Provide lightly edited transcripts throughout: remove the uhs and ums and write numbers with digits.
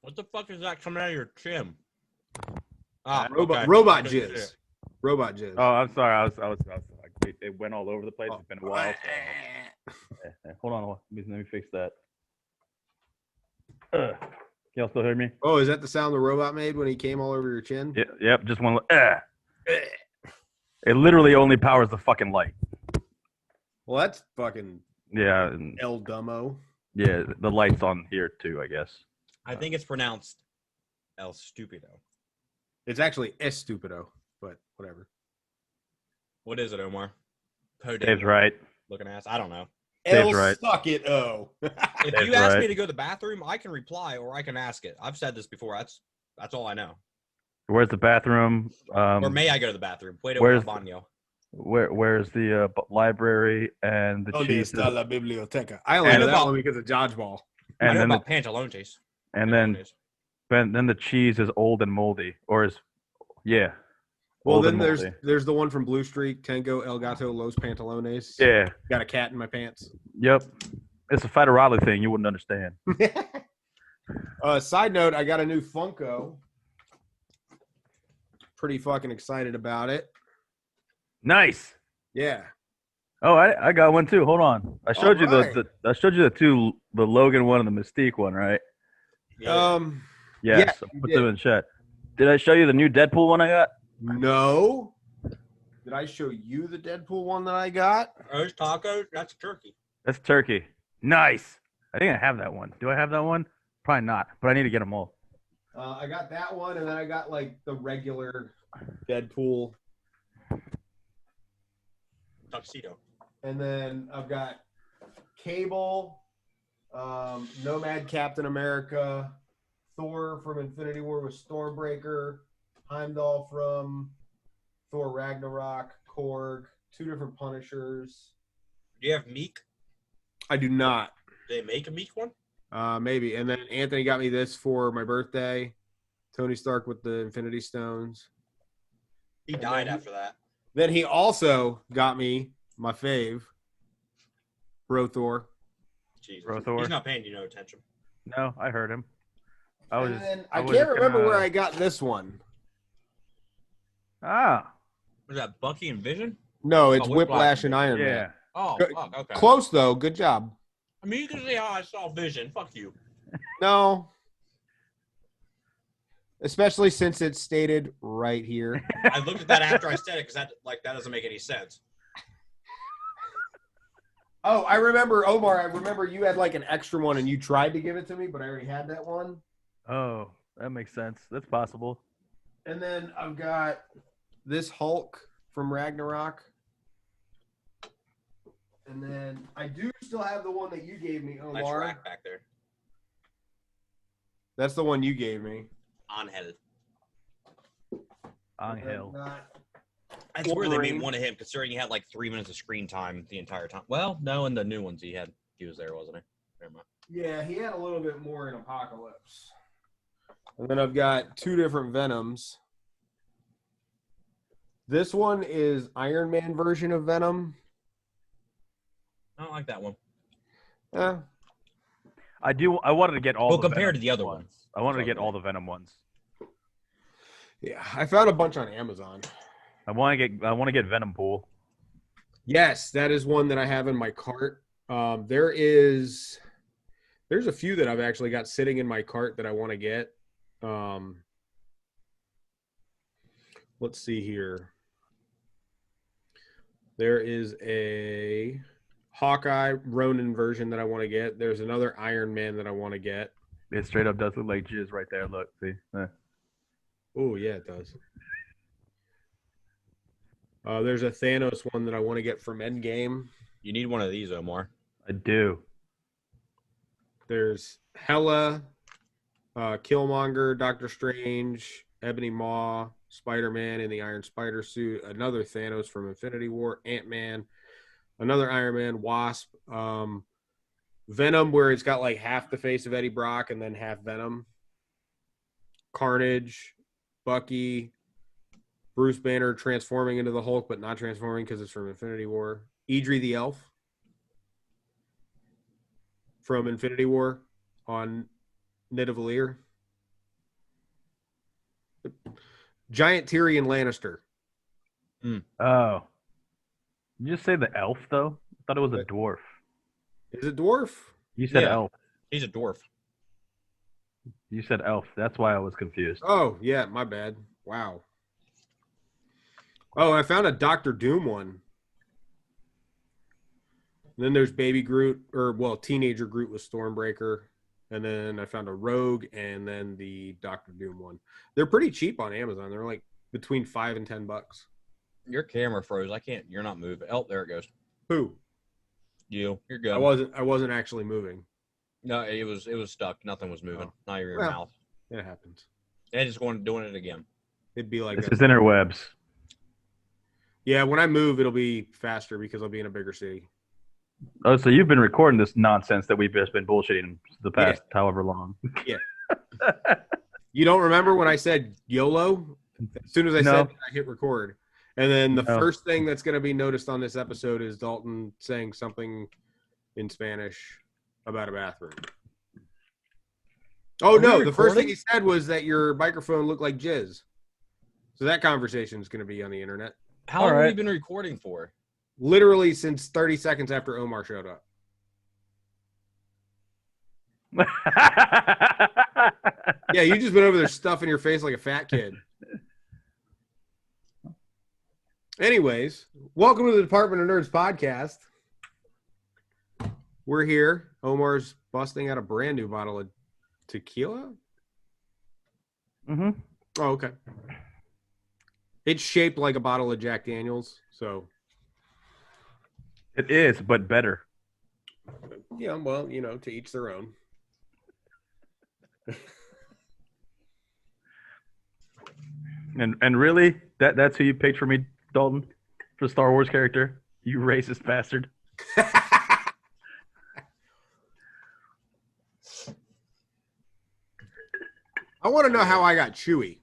What the fuck is that coming out of your chin? Robot jizz. Robot jizz. Oh, I'm sorry. I was like, it went all over the place. It's been a while. So. Hold on. Let me fix that. Y'all still hear me? Oh, is that the sound the robot made when he came all over your chin? Yep. Just one. It literally only powers the fucking light. Well, that's fucking El Dumbo. Yeah, the light's on here too, I guess. I think it's pronounced El Stupido. It's actually Estupido, but whatever. What is it, Omar? Dave's right. Looking ass. I don't know. Dave's right. Suck it, oh. If you ask me to go to the bathroom, I can reply or I can ask it. I've said this before. That's all I know. Where's the bathroom? Or may I go to the bathroom? Where's the library and the cheese? Está la biblioteca. I only know that one because of dodgeball. And I know about pantalones. And then the cheese is old and moldy, or is Well, then there's the one from Blue Streak, Tango El Gato Los Pantalones. Yeah. Got a cat in my pants. Yep. It's a Federale thing. You wouldn't understand. Side note, I got a new Funko. Pretty fucking excited about it. Nice. Yeah. Oh, I got one too. Hold on. I showed you the Logan one and the Mystique one, right? Yes. I'll put them in chat. Did I show you the new Deadpool one I got? No. Did I show you the Deadpool one that I got? Those tacos? That's turkey. That's turkey. Nice. I think I have that one. Do I have that one? Probably not, but I need to get them all. I got that one, and then I got like the regular Deadpool. Tuxedo. And then I've got Cable, Nomad Captain America, Thor from Infinity War with Stormbreaker, Heimdall from Thor Ragnarok, Korg, 2 different Punishers. Do you have Meek? I do not. Did they make a Meek one? Maybe. And then Anthony got me this for my birthday. Tony Stark with the Infinity Stones. He died after that. Then he also got me my fave, Bro Thor. Jesus. Bro Thor. He's not paying you no attention. No, I heard him. I can't remember where I got this one. Ah. Was that Bucky and Vision? No, it's Whiplash and Iron Man. Oh, fuck, okay. Close, though. Good job. I mean, you can see how I saw Vision. Fuck you. No. Especially since it's stated right here. I looked at that after I said it because that doesn't make any sense. Oh, I remember, Omar, I remember you had like an extra one and you tried to give it to me, but I already had that one. Oh, that makes sense. That's possible. And then I've got this Hulk from Ragnarok. And then I do still have the one that you gave me, Omar. Nice rack back there. That's the one you gave me. Angel. I swear they made one of him, considering he had like 3 minutes of screen time the entire time. Well, no, in the new ones he was there, wasn't he? Never mind. Yeah, he had a little bit more in Apocalypse. And then I've got 2 different Venoms. This one is Iron Man version of Venom. I don't like that one. Yeah. I wanted to get all the compared Venom to the other ones. I wanted to get all the Venom ones. Yeah, I found a bunch on Amazon. I want to get Venom Pool. Yes, that is one that I have in my cart. There's a few that I've actually got sitting in my cart that I want to get. Let's see here. There is a Hawkeye Ronin version that I want to get. There's another Iron Man that I want to get. It straight up does look like jizz right there. Look, see? Oh, yeah, it does. There's a Thanos one that I want to get from Endgame. You need one of these, Omar. I do. There's Hela, Killmonger, Doctor Strange, Ebony Maw, Spider-Man in the Iron Spider suit, another Thanos from Infinity War, Ant-Man, another Iron Man, Wasp, Venom, where it's got like half the face of Eddie Brock and then half Venom, Carnage, Bucky, Bruce Banner transforming into the Hulk, but not transforming because it's from Infinity War, Idri the Elf from Infinity War on Nidavellir. Giant Tyrion Lannister. Oh. Did you just say the elf, though? I thought it was a dwarf. Is it dwarf? You said Yeah. elf. He's a dwarf. You said elf. That's why I was confused. Oh, yeah, my bad. Wow. Oh, I found a Doctor Doom one. And then there's Baby Groot, teenager Groot with Stormbreaker. And then I found a Rogue and then the Doctor Doom one. They're pretty cheap on Amazon. They're like between $5 and $10. Your camera froze. You're not moving. Oh, there it goes. Who? You're good. I wasn't actually moving. No, it was stuck. Nothing was moving. Oh. Not even your Well, mouth. It happens. And just doing it again. It'd be like This that. is interwebs. Yeah, when I move, it'll be faster because I'll be in a bigger city. Oh, so you've been recording this nonsense that we've just been bullshitting the past however long. You don't remember when I said YOLO? As soon as I said it, I hit record. And then the first thing that's going to be noticed on this episode is Dalton saying something in Spanish about a bathroom. Oh, no. The first thing he said was that your microphone looked like jizz. So that conversation is going to be on the internet. How long have you been recording for? Literally since 30 seconds after Omar showed up. Yeah, you just been over there stuffing your face like a fat kid. Anyways, welcome to the Department of Nerds podcast. We're here. Omar's busting out a brand new bottle of tequila. Mm-hmm. Oh, okay. It's shaped like a bottle of Jack Daniels, so. It is, but better. Yeah, well, to each their own. And really, that's who you picked for me, Dalton, for the Star Wars character? You racist bastard. I want to know how I got Chewie.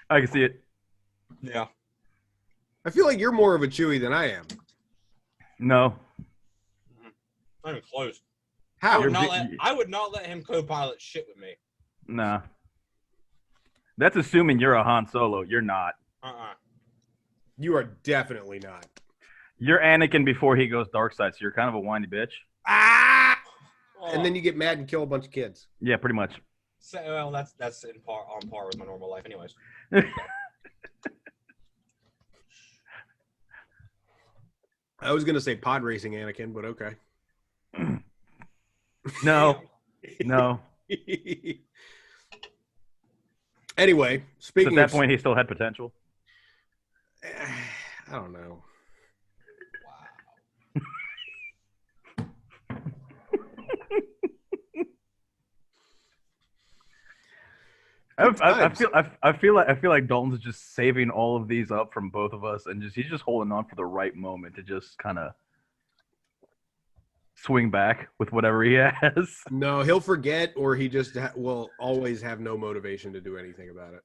I can see it. Yeah. I feel like you're more of a Chewie than I am. No. Not even close. How? I would not let him co-pilot shit with me. Nah. That's assuming you're a Han Solo. You're not. You are definitely not. You're Anakin before he goes dark side, so you're kind of a whiny bitch. Ah! And then you get mad and kill a bunch of kids. Yeah, pretty much. So, well, that's on par with my normal life, anyways. I was gonna say pod racing Anakin, but okay. No. No. Anyway, speaking So at that point, he still had potential. I don't know. I feel like Dalton's just saving all of these up from both of us, and he's just holding on for the right moment to just kind of swing back with whatever he has. No, he'll forget, or he just will always have no motivation to do anything about it.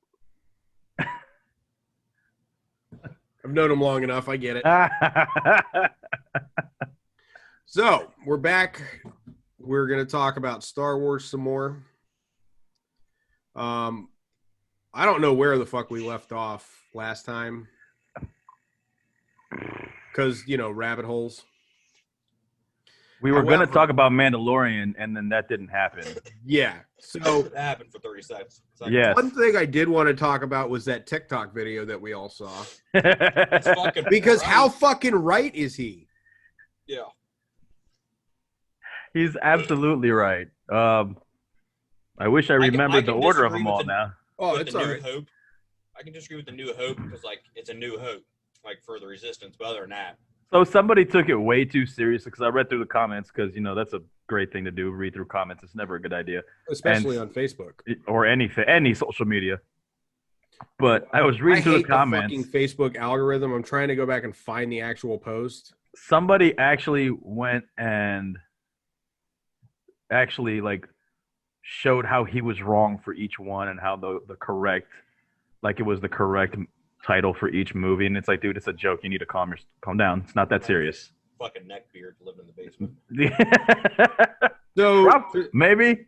I've known him long enough. I get it. So we're back. We're going to talk about Star Wars some more. I don't know where the fuck we left off last time. Because, rabbit holes. We were going to talk about Mandalorian, and then that didn't happen. Yeah. So that happened for 30 seconds. Yes. One thing I did want to talk about was that TikTok video that we all saw. It's fucking Because right. how fucking right is he? Yeah. He's absolutely right. I wish I remembered the order of them all now. Oh, it's all right. Hope. I can disagree with the New Hope because, it's a new hope, for the Resistance. But other than that. So somebody took it way too seriously because I read through the comments because, that's a great thing to do, read through comments. It's never a good idea. Especially on Facebook. Or any social media. But I was reading through the comments. The fucking Facebook algorithm. I'm trying to go back and find the actual post. Somebody actually went and showed how he was wrong for each one and how the correct, it was the correct title for each movie. And it's like, dude, it's a joke. You need to calm down. It's not that serious. Fucking neckbeard living in the basement. So maybe.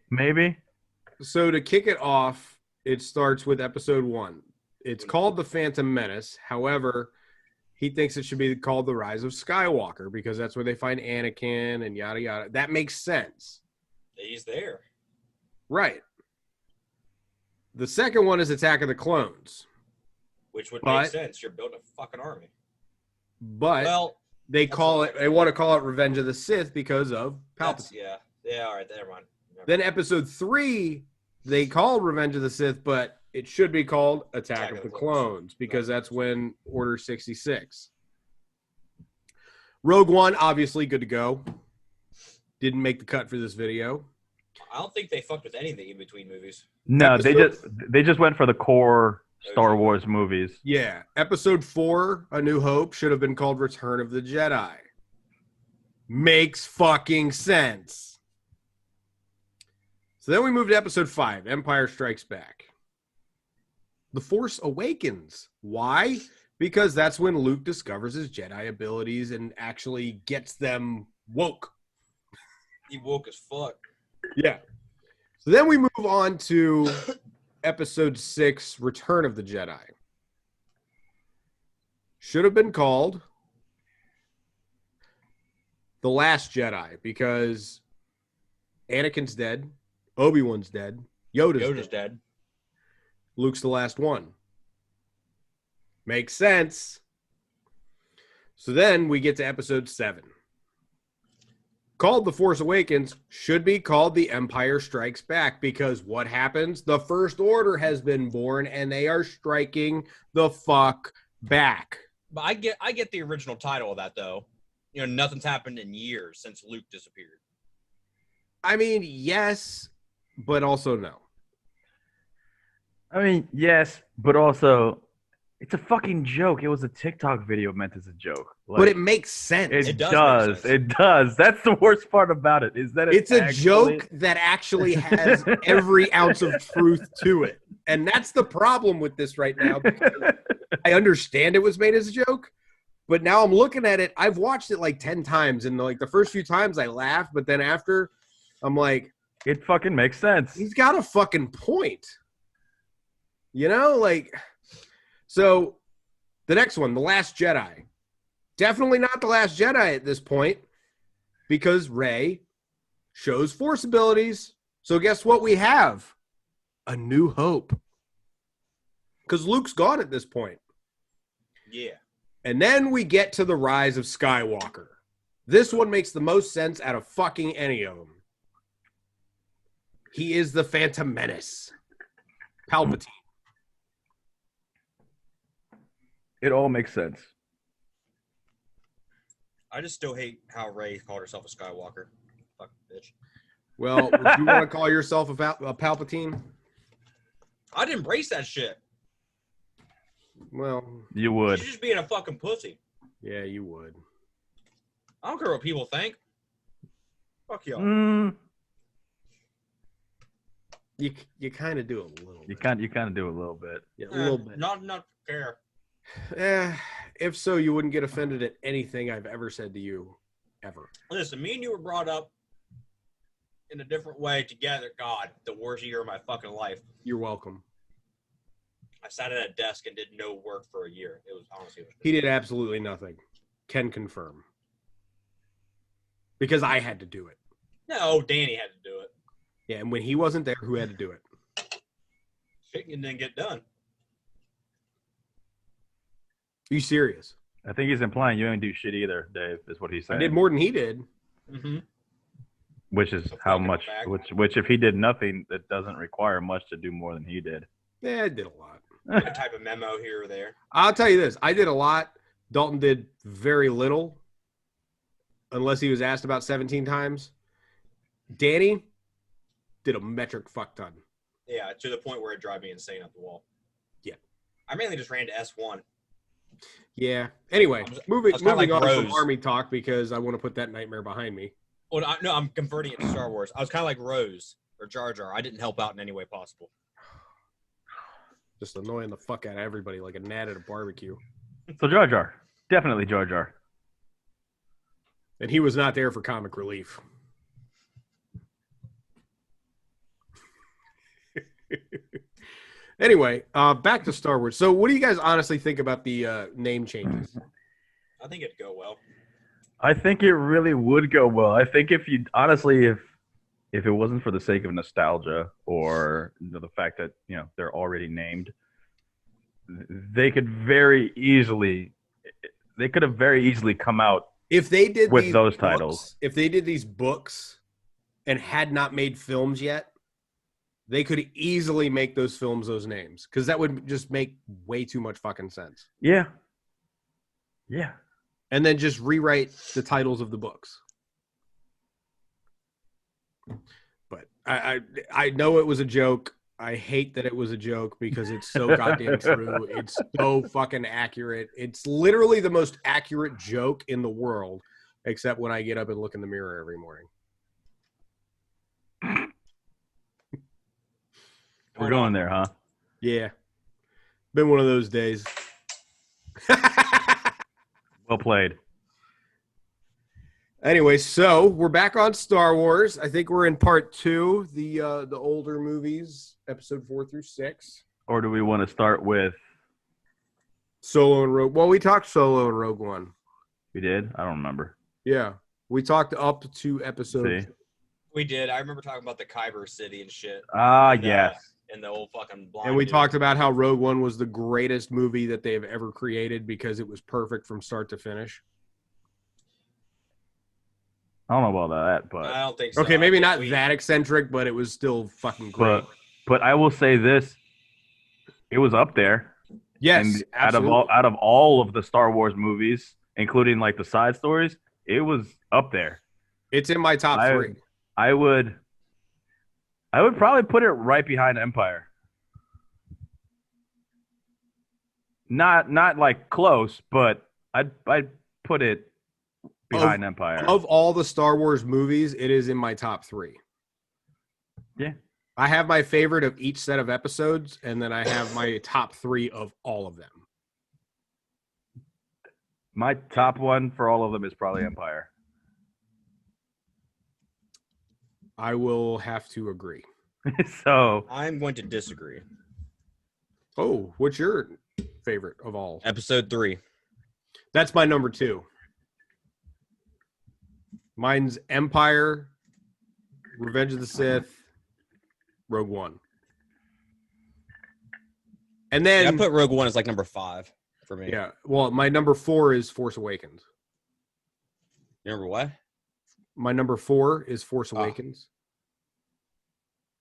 So to kick it off, it starts with episode 1. It's called The Phantom Menace. However, he thinks it should be called The Rise of Skywalker because that's where they find Anakin and yada yada. That makes sense. He's there. Right. The second one is Attack of the Clones. Which would make sense. You're building a fucking army. But well, they want to call it Revenge of the Sith because of Palpatine. Yeah, all right, never mind. Then episode 3, they call Revenge of the Sith, but it should be called Attack of the Clones because that's when Order 66. Rogue One, obviously good to go. Didn't make the cut for this video. I don't think they fucked with any of the in-between movies. No, they just went for the core Star Wars movies. Yeah. Episode 4, A New Hope, should have been called Return of the Jedi. Makes fucking sense. So then we move to episode 5, Empire Strikes Back. The Force Awakens. Why? Because that's when Luke discovers his Jedi abilities and actually gets them woke. He woke as fuck. Yeah. So then we move on to episode 6, Return of the Jedi. Should have been called The Last Jedi because Anakin's dead, Obi-Wan's dead, Yoda's dead. Luke's the last one. Makes sense. So then we get to episode 7. Called The Force Awakens, should be called The Empire Strikes Back because what happens? The First Order has been born and they are striking the fuck back. But I get the original title of that though. You know, nothing's happened in years since Luke disappeared. I mean, yes, but also no. I mean, yes, but also it's a fucking joke. It was a TikTok video meant as a joke. Like, but it makes sense. It does. It does. That's the worst part about it. Is that it's a joke that actually has every ounce of truth to it. And that's the problem with this right now. Because I understand it was made as a joke, but now I'm looking at it. I've watched it like 10 times, and like the first few times I laughed, but then after I'm like, it fucking makes sense. He's got a fucking point. You know, like. So, the next one, The Last Jedi. Definitely not The Last Jedi at this point because Rey shows Force abilities. So, guess what we have? A New Hope. Because Luke's gone at this point. Yeah. And then we get to The Rise of Skywalker. This one makes the most sense out of fucking any of them. He is the Phantom Menace. Palpatine. It all makes sense. I just still hate how Rey called herself a Skywalker. Fucking bitch. Well, would you want to call yourself a Palpatine? I'd embrace that shit. Well, you would. She's just being a fucking pussy. Yeah, you would. I don't care what people think. Fuck y'all. You kind of do a little bit. You kind of do a little bit. Yeah, a little bit. Not enough to care. If so, you wouldn't get offended at anything I've ever said to you, ever. Listen, me and you were brought up in a different way together. God, the worst year of my fucking life. You're welcome. I sat at a desk and did no work for a year. It was honestly. He did absolutely nothing. Can confirm. Because I had to do it. No, Danny had to do it. Yeah, and when he wasn't there, who had to do it? Shit didn't get done. Are you serious? I think he's implying you didn't do shit either, Dave, is what he's saying. I did more than he did. Mm-hmm. Which is how much, which if he did nothing, that doesn't require much to do more than he did. Yeah, I did a lot. A type of memo here or there. I'll tell you this. I did a lot. Dalton did very little. Unless he was asked about 17 times. Danny did a metric fuck ton. Yeah, to the point where it drive me insane up the wall. Yeah. I mainly just ran to S1. Yeah. Anyway, moving like on Rose. from Army talk because I want to put that nightmare behind me. Well, no, I'm converting it to Star Wars. I was kind of like Rose or Jar Jar. I didn't help out in any way possible. Just annoying the fuck out of everybody like a gnat at a barbecue. So Jar Jar. Definitely Jar Jar. And he was not there for comic relief. Anyway, back to Star Wars. So, what do you guys honestly think about the name changes? I think it'd go well. I think it really would go well. I think if you honestly, if it wasn't for the sake of nostalgia or the fact that they're already named, they could have very easily come out If they did with these those books, titles. if they did these books and had not made films yet, they could easily make those films those names because that would just make way too much fucking sense. Yeah. And then just rewrite the titles of the books. But I know it was a joke. I hate that it was a joke because it's so goddamn true. It's so fucking accurate. It's literally the most accurate joke in the world, except when I get up and look in the mirror every morning. We're going there, huh? Yeah. Been one of those days. Well played. Anyway, so we're back on Star Wars. I think we're in part 2, the older movies, episode 4 through 6. Or do we want to start with? Solo and Rogue. Well, we talked Solo and Rogue One. We did? I don't remember. Yeah, we talked up to episode. See? We did. I remember talking about the Kyber city and shit. Yes. And the old fucking blind. And we dude. talked about how Rogue One was the greatest movie that they have ever created because it was perfect from start to finish. I don't know about that, but I don't think so. Okay, maybe not We- that eccentric, but it was still fucking great. but I will say this: it was up there. Yes, And absolutely. out of all of the Star Wars movies, including like the side stories, it was up there. It's in my top 3. I would probably put it right behind Empire. Not like close, but I'd put it behind Empire. Of all the Star Wars movies, it is in my top 3. Yeah. I have my favorite of each set of episodes, and then I have my top 3 of all of them. My top one for all of them is probably Empire. I will have to agree. So I'm going to disagree. Oh, what's your favorite of all? Episode 3. That's my number 2. Mine's Empire, Revenge of the Sith, Rogue One. And then Yeah, I put Rogue One as like number 5 for me. yeah, well, my number 4 is Force Awakens. You remember what? My number 4 is Force Oh. Awakens.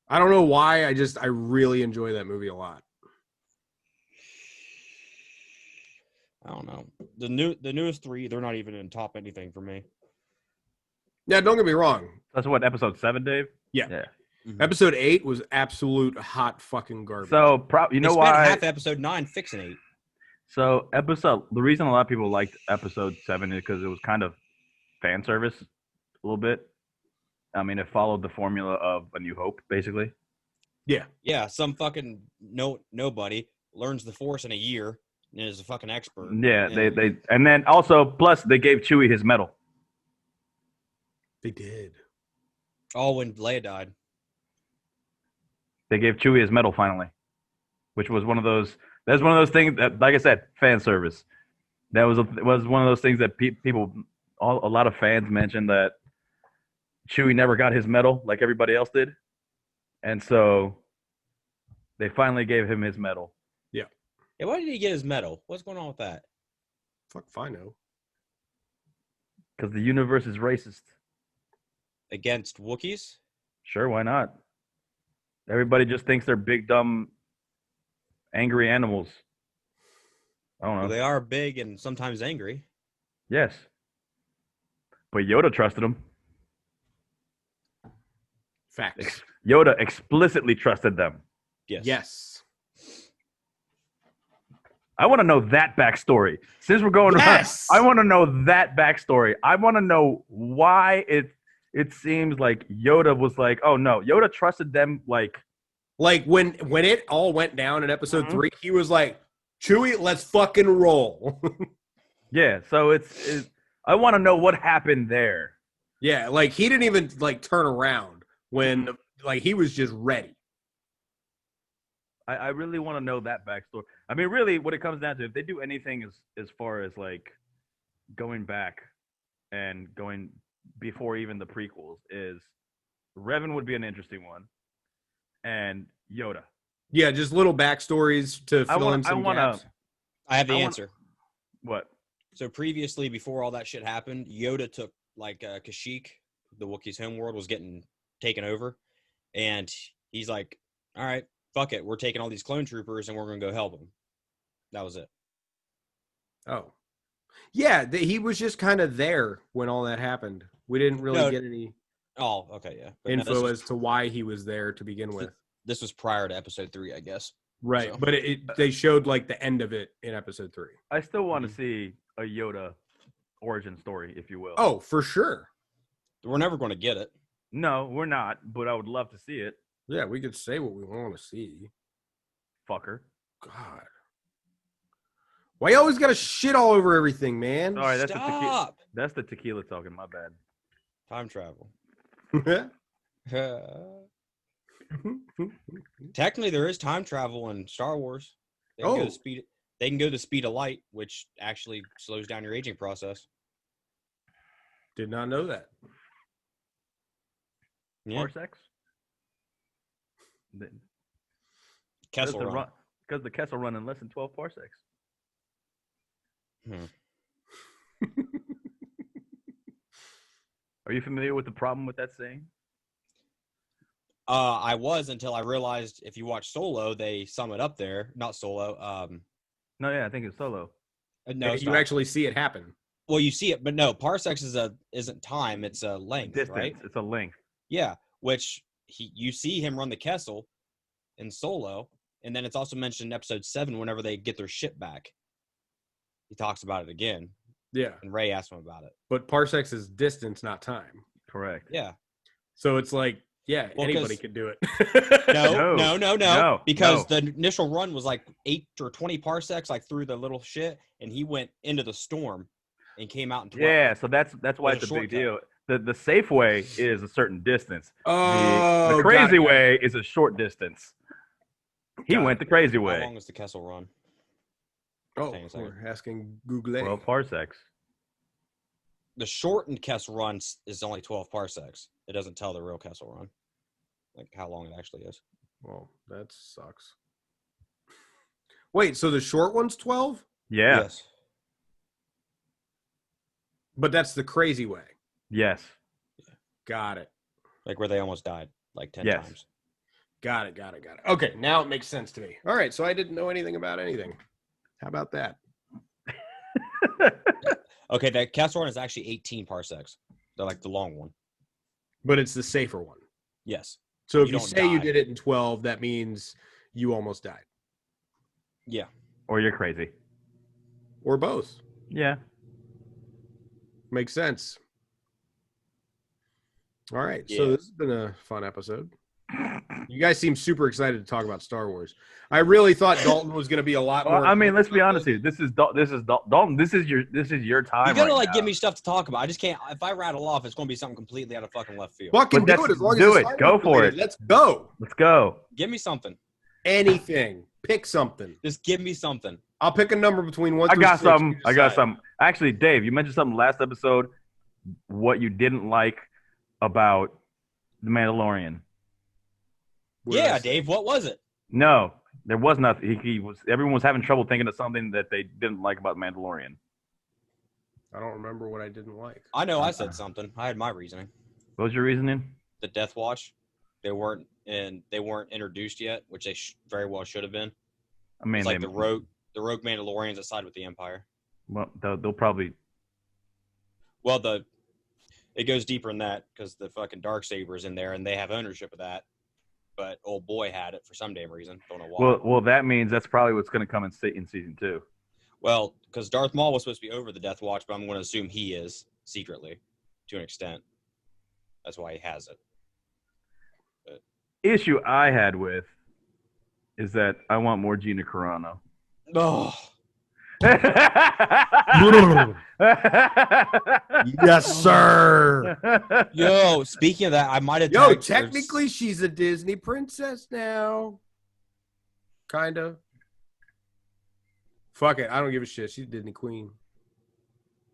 I don't know why. I really enjoy that movie a lot. I don't know. The newest 3, they're not even in top anything for me. Yeah, don't get me wrong. that's what, episode 7, Dave? Yeah. Mhm. Episode 8 was absolute hot fucking garbage. So you They know spent why? half episode 9 fixing 8. So the reason a lot of people liked episode 7 is because it was kind of fan service a little bit. I mean, it followed the formula of A New Hope, basically. Yeah, some fucking nobody learns the Force in a year and is a fucking expert. Yeah, And they and then also plus they gave Chewie his medal. they did. all when Leia died. They gave Chewie his medal finally, which was one of those. That's one of those things that, like I said, fan service. That was one of those things that a lot of fans mentioned that Chewie never got his medal like everybody else did, and so they finally gave him his medal. Yeah, why did he get his medal? What's going on with that? Fuck if I know. Because the universe is racist. Against Wookiees? Sure, why not? Everybody just thinks they're big, dumb, angry animals. I don't know. Well, they are big and sometimes angry. Yes. But Yoda trusted him. Facts. Yoda explicitly trusted them. Yes. Yes. I want to know that backstory. Since we're going Yes! I want to know that backstory. I want to know why it seems like Yoda was like, oh no, Yoda trusted them like when it all went down in episode Mhm. 3, he was like, Chewie, let's fucking roll. yeah, so it's I want to know what happened there. Yeah, like he didn't even like turn around when like he was just ready. I really want to know that backstory. I mean, really, what it comes down to, if they do anything as far as like going back and going before even the prequels, is Revan would be an interesting one, and Yoda. Yeah, just little backstories to fill in some gaps. I have the answer. What? So previously, before all that shit happened, Yoda took like Kashyyyk, the Wookiees' homeworld, was getting taken over, and he's like, "All right, fuck it, we're taking all these clone troopers and we're gonna go help them." That was it. Oh, yeah, he was just kind of there when all that happened. We didn't really get any okay, yeah. But info as to why he was there to begin with. This was prior to episode 3, I guess. Right, So. but they showed like the end of it in episode 3. I still want to see a Yoda origin story, if you will. Oh, for sure. We're never going to get it. No, we're not, but I would love to see it. Yeah, we could say what we want to see. Fucker. God. Why you always got to shit all over everything, man? Sorry, that's Stop. that's the tequila talking. My bad. Time travel. Technically, there is time travel in Star Wars. They can go the speed of light, which actually slows down your aging process. Did not know that. Yeah. Parsecs? Kessel Run. Because the Kessel Run in less than 12 parsecs. Are you familiar with the problem with that saying? I was, until I realized if you watch Solo, they sum it up there. Not Solo. No, yeah, I think it's Solo. No, you actually see it happen. Well, you see it, but no. Parsecs isn't time; it's a length, distance. Right? It's a length. Yeah, which you see him run the Kessel in Solo, and then it's also mentioned in Episode 7 whenever they get their ship back. He talks about it again. Yeah, and Rey asks him about it. But parsecs is distance, not time. Correct. Yeah. So it's like. Yeah, anybody could do it. No. Because the initial run was like 8 or 20 parsecs, like through the little shit, and he went into the storm and came out in 12. Yeah, so that's why it's a big deal. The safe way is a certain distance. The crazy way is a short distance. He went the crazy way. How long is the Kessel Run? Oh, we're asking Google. 12 parsecs. The shortened Kessel Run is only 12 parsecs. It doesn't tell the real Kessel Run, like how long it actually is. Well, that sucks. Wait, so the short one's 12? Yeah. Yes. But that's the crazy way. Yes. Got it. Like where they almost died like 10 times. Got it. Okay, now it makes sense to me. All right, so I didn't know anything about anything. How about that? Okay, that Kessel Run is actually 18 parsecs. They're like the long one. But it's the safer one. Yes. So if you say you did it in 12, that means you almost died. Yeah. Or you're crazy. Or both. Yeah. Makes sense. All right. Yeah. So this has been a fun episode. You guys seem super excited to talk about Star Wars. I really thought Dalton was going to be a lot more. I mean, let's be honest here. This is Dalton. This is your time. You gotta right give me stuff to talk about. I just can't. If I rattle off, it's going to be something completely out of fucking left field. Fucking do it as long as it's go for it. Let's go. Let's go. Give me something. Anything. Pick something. Just give me something. I'll pick a number between 1 I through got 6. something. I got something. Actually, Dave, you mentioned something last episode. What you didn't like about The Mandalorian. Yeah, Dave. What was it? No, there was nothing. Everyone was having trouble thinking of something that they didn't like about Mandalorian. I don't remember what I didn't like. I know I said something. I had my reasoning. What was your reasoning? The Death Watch. They weren't introduced yet, which they very well should have been. I mean, it's like the rogue Mandalorians that side with the Empire. Well, they'll probably. Well, it goes deeper than that because the fucking Darksaber's in there and they have ownership of that. But old boy had it for some damn reason. Don't know why. Well, that means that's probably what's going to come in season 2. Well, because Darth Maul was supposed to be over the Death Watch, but I'm going to assume he is secretly, to an extent. That's why he has it. But issue I had with is that I want more Gina Carano. Oh. Yes, sir. Yo, speaking of that, I might have. Yo, technically, she's a Disney princess now. kind of. Fuck it, I don't give a shit. She's Disney queen.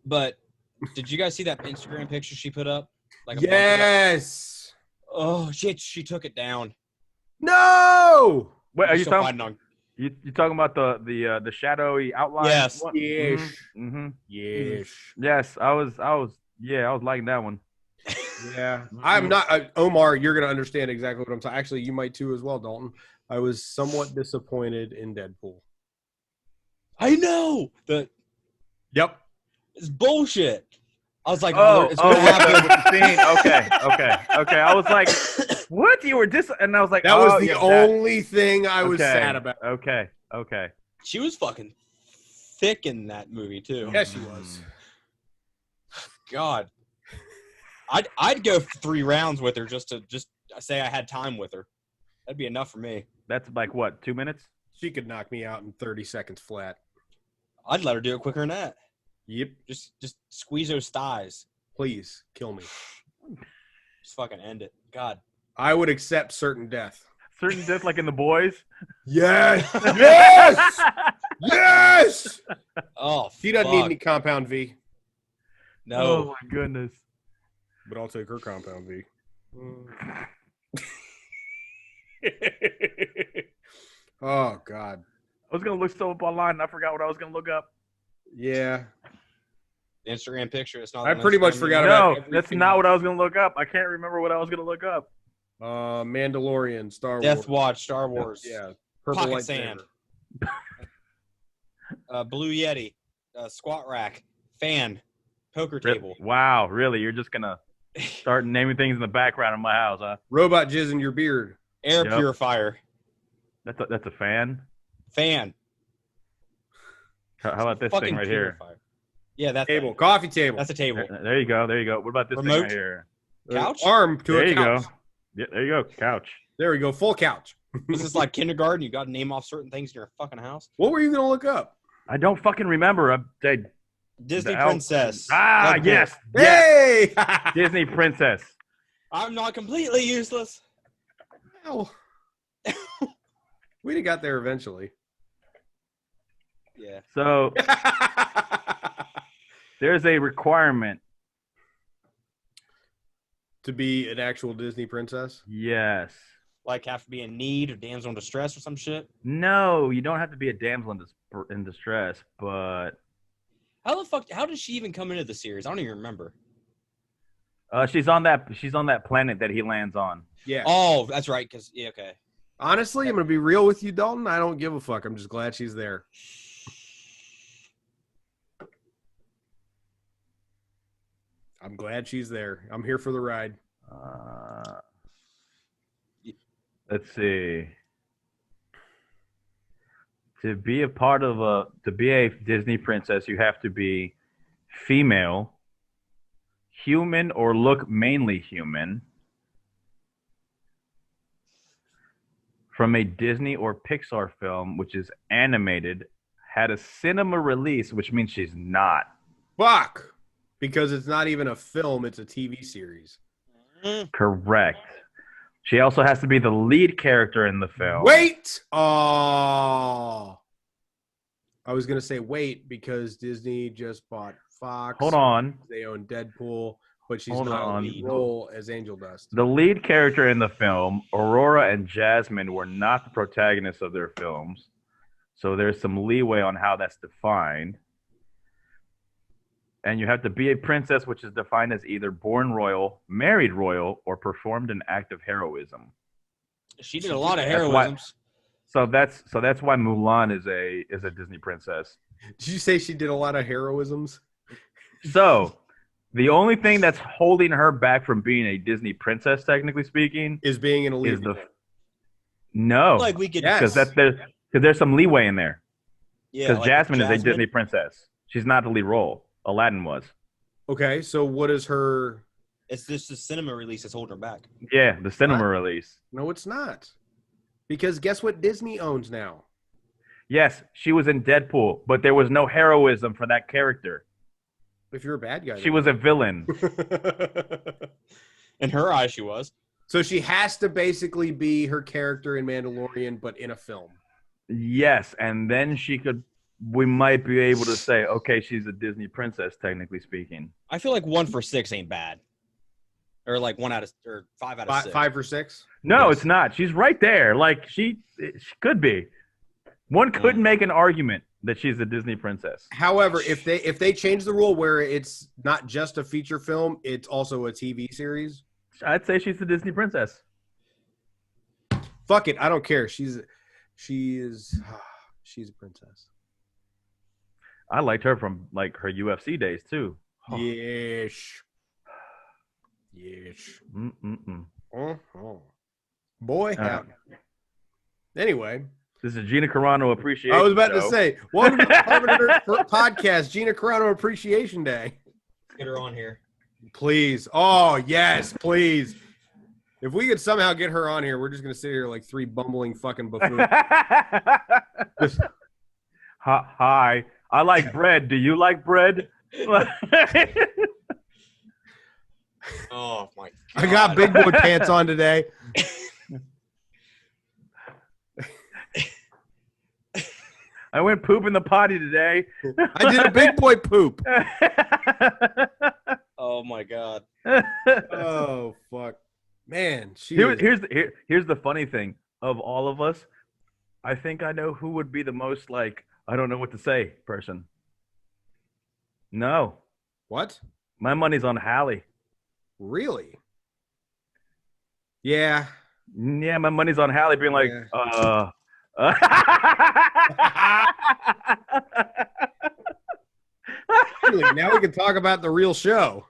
But did you guys see that Instagram picture she put up? Yes. Oh shit, she took it down. No. Wait, are you Still talking? fighting on. You talking about the shadowy outline? Yes. What? Yes. Mm-hmm. Yes. Yes, I was liking that one. Yeah, I'm not Omar. You're gonna understand exactly what I'm talking. Actually, you might too as well, Dalton. I was somewhat disappointed in Deadpool. I know Yep. it's bullshit. I was like, It's gonna happen. with the scene. Okay. I was like, what? You were and I was like, That was the yeah, only thing I was okay. sad about. Okay. She was fucking thick in that movie too. Yeah, she was. God, I'd go 3 rounds with her just to say I had time with her. That'd be enough for me. That's like what, 2 minutes? She could knock me out in 30 seconds flat. I'd let her do it quicker than that. Yep. Just squeeze those thighs. Please kill me. Just fucking end it. God. I would accept certain death. Certain death, like in The Boys. Yes. Yes. Yes. Oh, She doesn't need any compound V. No. Oh my goodness. But I'll take her compound V. Oh God. I was gonna look stuff up online and I forgot what I was gonna look up. Yeah. The Instagram picture. It's not. I pretty much forgot No, about that's not what I was gonna look up. I can't remember what I was gonna look up. Mandalorian, Star Wars. Death Watch, Star Wars. Yeah. Pocket lightsaber. sand. Blue Yeti. Squat rack. Fan. Poker table. Wow, really? You're just gonna start naming things in the background of my house, huh? Robot jizz in your beard. Air Yep. purifier. That's a fan. Fan. How about this thing right purifier. Yeah, that's Table. Coffee table. That's a table. here? There you go. What about this thing Remote? right here? Couch? Arm to There a you couch. go. Yeah, there you go. Couch. There we go. Full couch. This is like kindergarten. You got to name off certain things in your fucking house. What were you going to look up? I don't fucking remember. Disney The princess. Yes. Yes. Hey! Disney princess. I'm not completely useless. Well, we'd have got there eventually. Yeah. So there's a requirement. To be an actual Disney princess? Yes. Like have to be in need or damsel in distress or some shit. No, you don't have to be a damsel in distress, but How did she even come into the series? I don't even remember. she's on that planet that he lands on. Yeah. Oh, that's right. Okay. Honestly, I'm going to be real with you, Dalton. I don't give a fuck. I'm just glad she's there. I'm glad she's there. I'm here for the ride. Let's see. To be a Disney princess, you have to be female, human, or look mainly human, from a Disney or Pixar film, which is animated, had a cinema release, which means she's not. Fuck! Because it's not even a film, it's a TV series. Correct. She also has to be the lead character in the film. Wait! Oh. I was going to say wait because Disney just bought Fox. Hold on. They own Deadpool, but she's Hold not on. on the role as Angel Dust. The lead character in the film, Aurora and Jasmine, were not the protagonists of their films. So there's some leeway on how that's defined. And you have to be a princess, which is defined as either born royal, married royal, or performed an act of heroism. She did a lot of That's heroisms. So that's why Mulan is a Disney princess. Did you say she did a lot of heroisms? So the only thing that's holding her back from being a Disney princess, technically speaking, Is being an elite. no, Like we could, Yes. because there's some leeway in there. yeah. Because like Jasmine is a Disney princess. She's not the lead role. Aladdin was. Okay, so what is her... It's just the cinema release that's holding her back. Yeah, the cinema What? release. No, it's not. Because guess what Disney owns now? Yes, she was in Deadpool, but there was no heroism for that character. If you're a bad guy. She was a villain. In her eyes, she was. So she has to basically be her character in Mandalorian, but in a film. Yes, and then we might be able to say, okay, she's a Disney princess, technically speaking. I feel like 1 for 6 ain't bad. Or like 5 out of 6. 5 for 6? No, Yes. it's not. She's right there. Like she could be. One couldn't make an argument that she's a Disney princess. However, if they change the rule where it's not just a feature film, it's also a TV series. I'd say she's a Disney princess. Fuck it, I don't care. She's a princess. I liked her from like her UFC days too. Yes. Yes. Boy, howdy. Anyway. This is Gina Carano Appreciation I was about Show. to say, welcome to the Carpenter Podcast, Gina Carano Appreciation Day. Get her on here. Please. Oh, yes, please. If we could somehow get her on here, we're just going to sit here like 3 bumbling fucking buffoons. Hi. I like bread. Do you like bread? Oh, my God. I got big boy pants on today. I went poop in the potty today. I did a big boy poop. Oh, my God. Oh, fuck. Man, here's the funny thing. Of all of us, I think I know who would be the most like, I don't know what to say person. No. What? My money's on Hallie. Really? Yeah. Yeah, my money's on Hallie being like, Finally, now we can talk about the real show.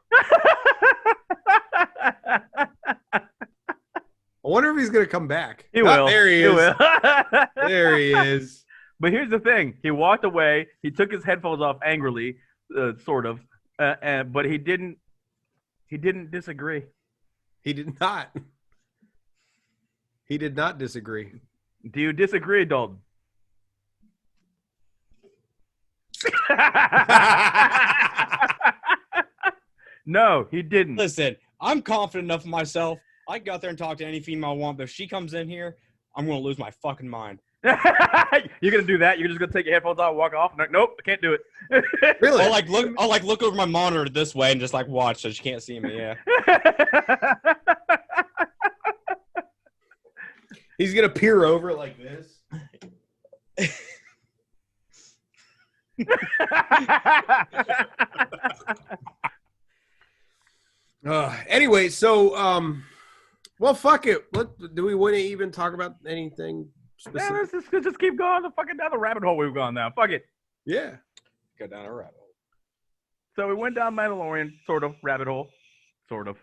I wonder if he's going to come back. He will. There he is. Will. There he is. But here's the thing. He walked away. He took his headphones off angrily, sort of. But he didn't disagree. He did not. He did not disagree. Do you disagree, Dalton? No, he didn't. Listen, I'm confident enough in myself. I can go out there and talk to any female I want, but if she comes in here, I'm going to lose my fucking mind. You're going to do that? You're just going to take your headphones off and walk off? Nope, I can't do it. Really? I'll look over my monitor this way and just like watch so she can't see me, yeah. He's going to peer over like this. Anyway, so well, fuck it. Do we want to even talk about anything specific? Yeah, let's just keep going the fucking down the rabbit hole we've gone now. Fuck it. Yeah. Go down a rabbit hole. So we went down Mandalorian sort of rabbit hole, sort of.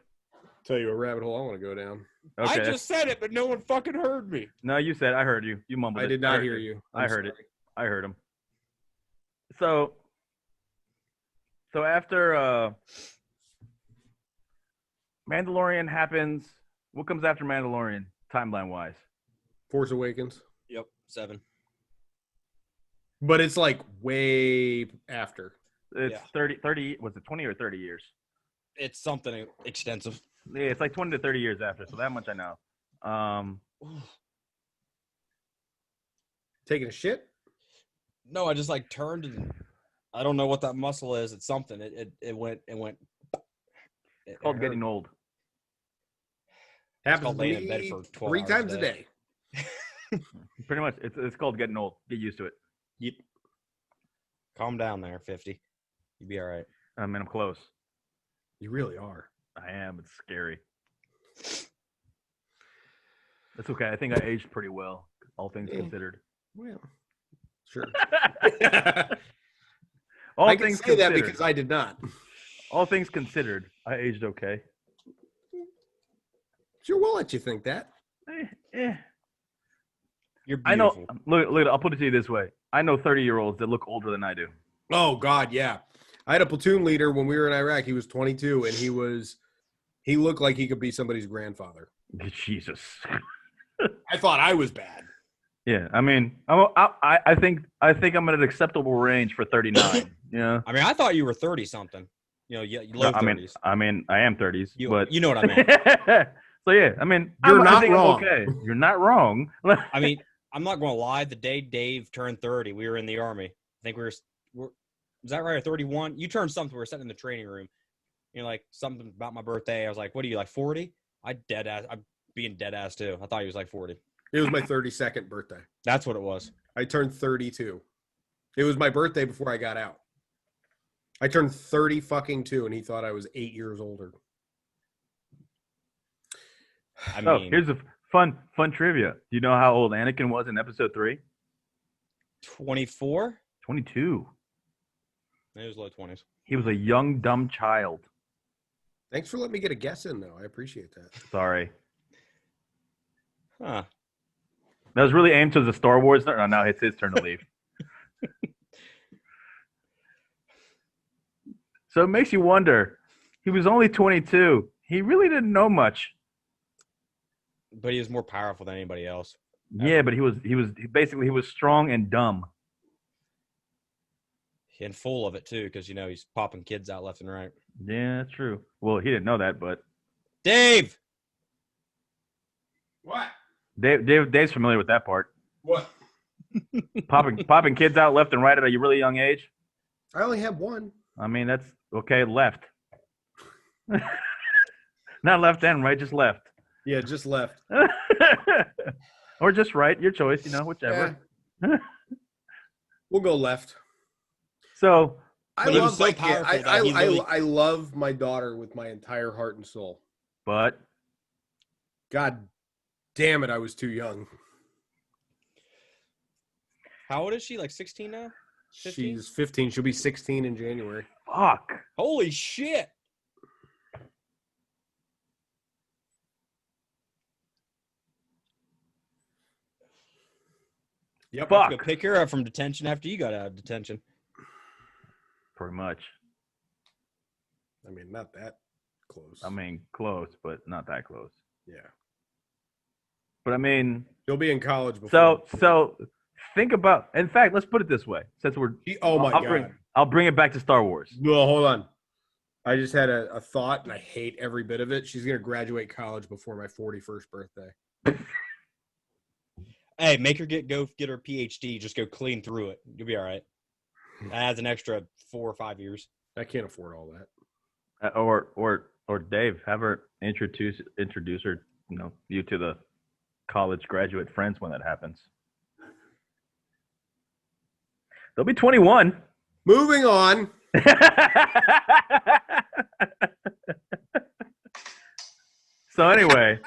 Tell you a rabbit hole I want to go down. Okay. I just said it, but no one fucking heard me. No, you said I heard you. You mumbled it. I did not hear you. I heard it. I heard him. So after Mandalorian happens, what comes after Mandalorian, timeline-wise? Force Awakens. Yep, 7. But it's like way after. It's 30, was it 20 or 30 years? It's something extensive. Yeah, it's like 20 to 30 years after, so that much I know. Taking a shit? No, I just like turned and I don't know what that muscle is. It's something. It went. It's called getting old. Happens called to laying in bed me for 12 3 hours times a a day. day. Pretty much. It's called getting old. Get used to it. Yep. Calm down there, 50. You'll be all right. I mean, I'm close. You really are. I am. It's scary. That's okay. I think I aged pretty well, all things considered. Well, sure. All I can things say that considered. because I did not. All things considered, I aged okay. Sure, we'll let you think that. You're I beautiful. know. Look. I'll put it to you this way. I know 30-year-olds that look older than I do. Oh God, yeah. I had a platoon leader when we were in Iraq. He was 22, and he looked like he could be somebody's grandfather. Jesus. I thought I was bad. Yeah, I mean, I think I'm at an acceptable range for 39. Yeah. I mean, I thought you were 30 something. You know, low 30s. I mean, I am 30s, but you know what I mean. So yeah, I mean, You're I not think I'm wrong. okay. You're not wrong. I mean, I'm not going to lie. The day Dave turned 30, we were in the Army. I think we were is that right? Or 31? You turned something. We were sitting in the training room. You know, like something about my birthday. I was like, what are you, like 40? I'm being dead ass too. I thought he was like 40. It was my 32nd birthday. That's what it was. I turned 32. It was my birthday before I got out. I turned 30 fucking 2, and he thought I was 8 years older. I mean, here's a fun trivia. Do you know how old Anakin was in episode 3? 24? 22. It was low 20s. He was a young, dumb child. Thanks for letting me get a guess in, though. I appreciate that. Sorry. Huh. That was really aimed to the Star Wars. No, now it's his turn to leave. So it makes you wonder. He was only 22. He really didn't know much. But he was more powerful than anybody else. Yeah, but he was strong and dumb. And full of it too, because he's popping kids out left and right. Yeah, that's true. Well, he didn't know that, but Dave. What? Dave's familiar with that part. What? Popping kids out left and right at a really young age. I only have one. I mean, that's okay. Left, not left and right, just left. Yeah, just left. Or just right, your choice. Whichever. Yeah. We'll go left. So I love my kid. I love my daughter with my entire heart and soul. But God damn it, I was too young. How old is she? Like 16 now? 15? She's 15. She'll be 16 in January. fuck. Holy shit. Yep. Fuck. Go pick her up from detention after you got out of detention. Pretty much. I mean, not that close. I mean, close, but not that close. Yeah. But I mean, You'll be in college before. so think about. In fact, let's put it this way. Since we're Oh my God. I'll bring it back to Star Wars. No, hold on. I just had a thought, and I hate every bit of it. She's going to graduate college before my 41st birthday. Hey, make her go get her PhD. Just go clean through it. You'll be all right. That adds an extra 4 or 5 years. I can't afford all that. Or Dave, have her introduce her, you to the college graduate friends when that happens. They'll be 21. Moving on. So anyway,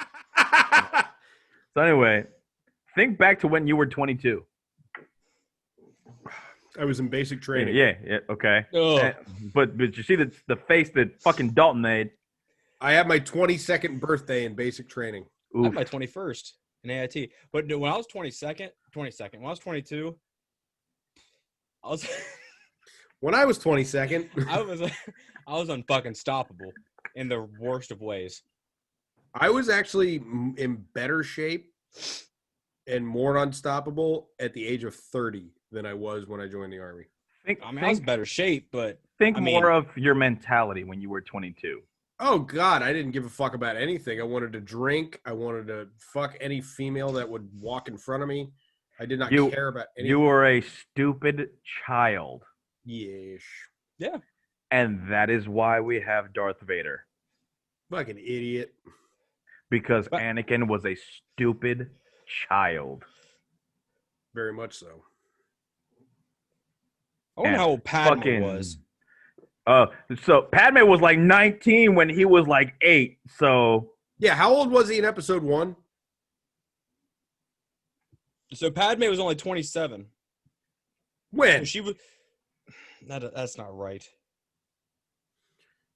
think back to when you were 22. I was in basic training. Yeah, okay. Ugh. But you see the face that fucking Dalton made. I had my 22nd birthday in basic training. I had my 21st in AIT. But when I was 22nd, when I was 22, I was When I was 22nd, I was unfucking stoppable in the worst of ways. I was actually in better shape and more unstoppable at the age of 30 than I was when I joined the Army. I was in better shape, but more of your mentality when you were 22. Oh, God, I didn't give a fuck about anything. I wanted to drink. I wanted to fuck any female that would walk in front of me. I did not care about anything. You were a stupid child. Yes. Yeah. And that is why we have Darth Vader. Fucking idiot. Because Anakin was a stupid child. Very much so. I wonder how old Padme was. So Padme was like 19 when he was like 8. So yeah, how old was he in episode 1? So Padme was only 27. When? She was. That's not right.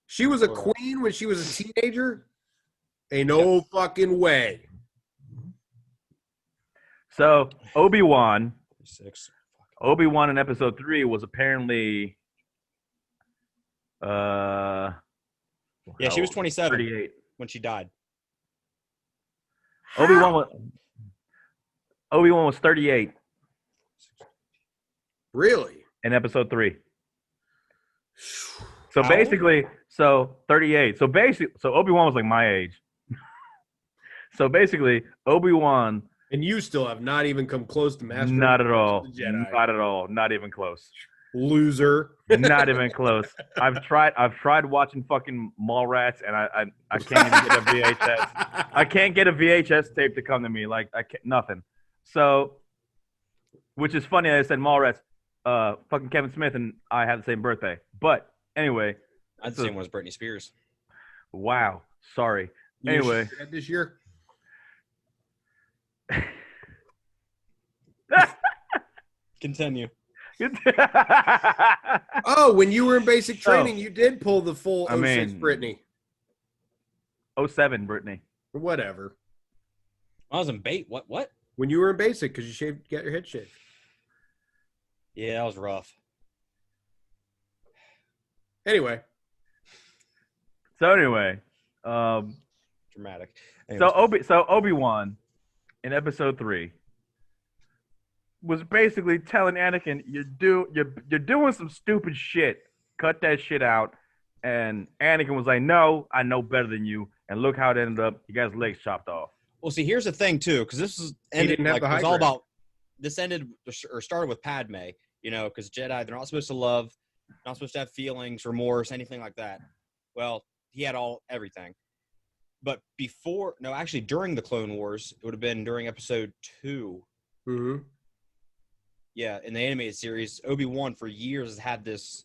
She was a queen when she was a teenager? Ain't no fucking way. So Obi-Wan in episode 3 was apparently yeah, she was 27 38 when she died. Obi-Wan was 38 Really? in episode 3. So How basically, 38. So Obi-Wan was like my age. So basically, Obi-Wan And you still have not even come close to mastering Not at all. the Jedi. Not at all. Not even close. Loser. Not even close. I've tried watching fucking Mallrats, and I can't even get a VHS. I can't get a VHS tape to come to me. Like I can't, nothing. So, which is funny. I said Mallrats. Fucking Kevin Smith and I have the same birthday. But anyway, I had the same one as Britney Spears. Wow. Sorry. You Anyway, this year. Continue. Oh, when you were in basic training, you did pull the full 06 Britney. 07 Britney. Or whatever. I was in bait. What? When you were in basic, because you got your head shaved. Yeah, that was rough. Anyway. Dramatic. Anyways. So Obi-Wan in episode 3 was basically telling Anakin, you're doing some stupid shit. Cut that shit out. And Anakin was like, no, I know better than you. And look how it ended up. You guys' legs chopped off. Well, see, here's the thing too, because this is ended like it was all about. This ended or started with Padme, because Jedi, they're not supposed to love, not supposed to have feelings, remorse, anything like that. Well, he had everything. But during the Clone Wars, it would have been during episode 2. Mm-hmm. Yeah, in the animated series, Obi-Wan for years has had this.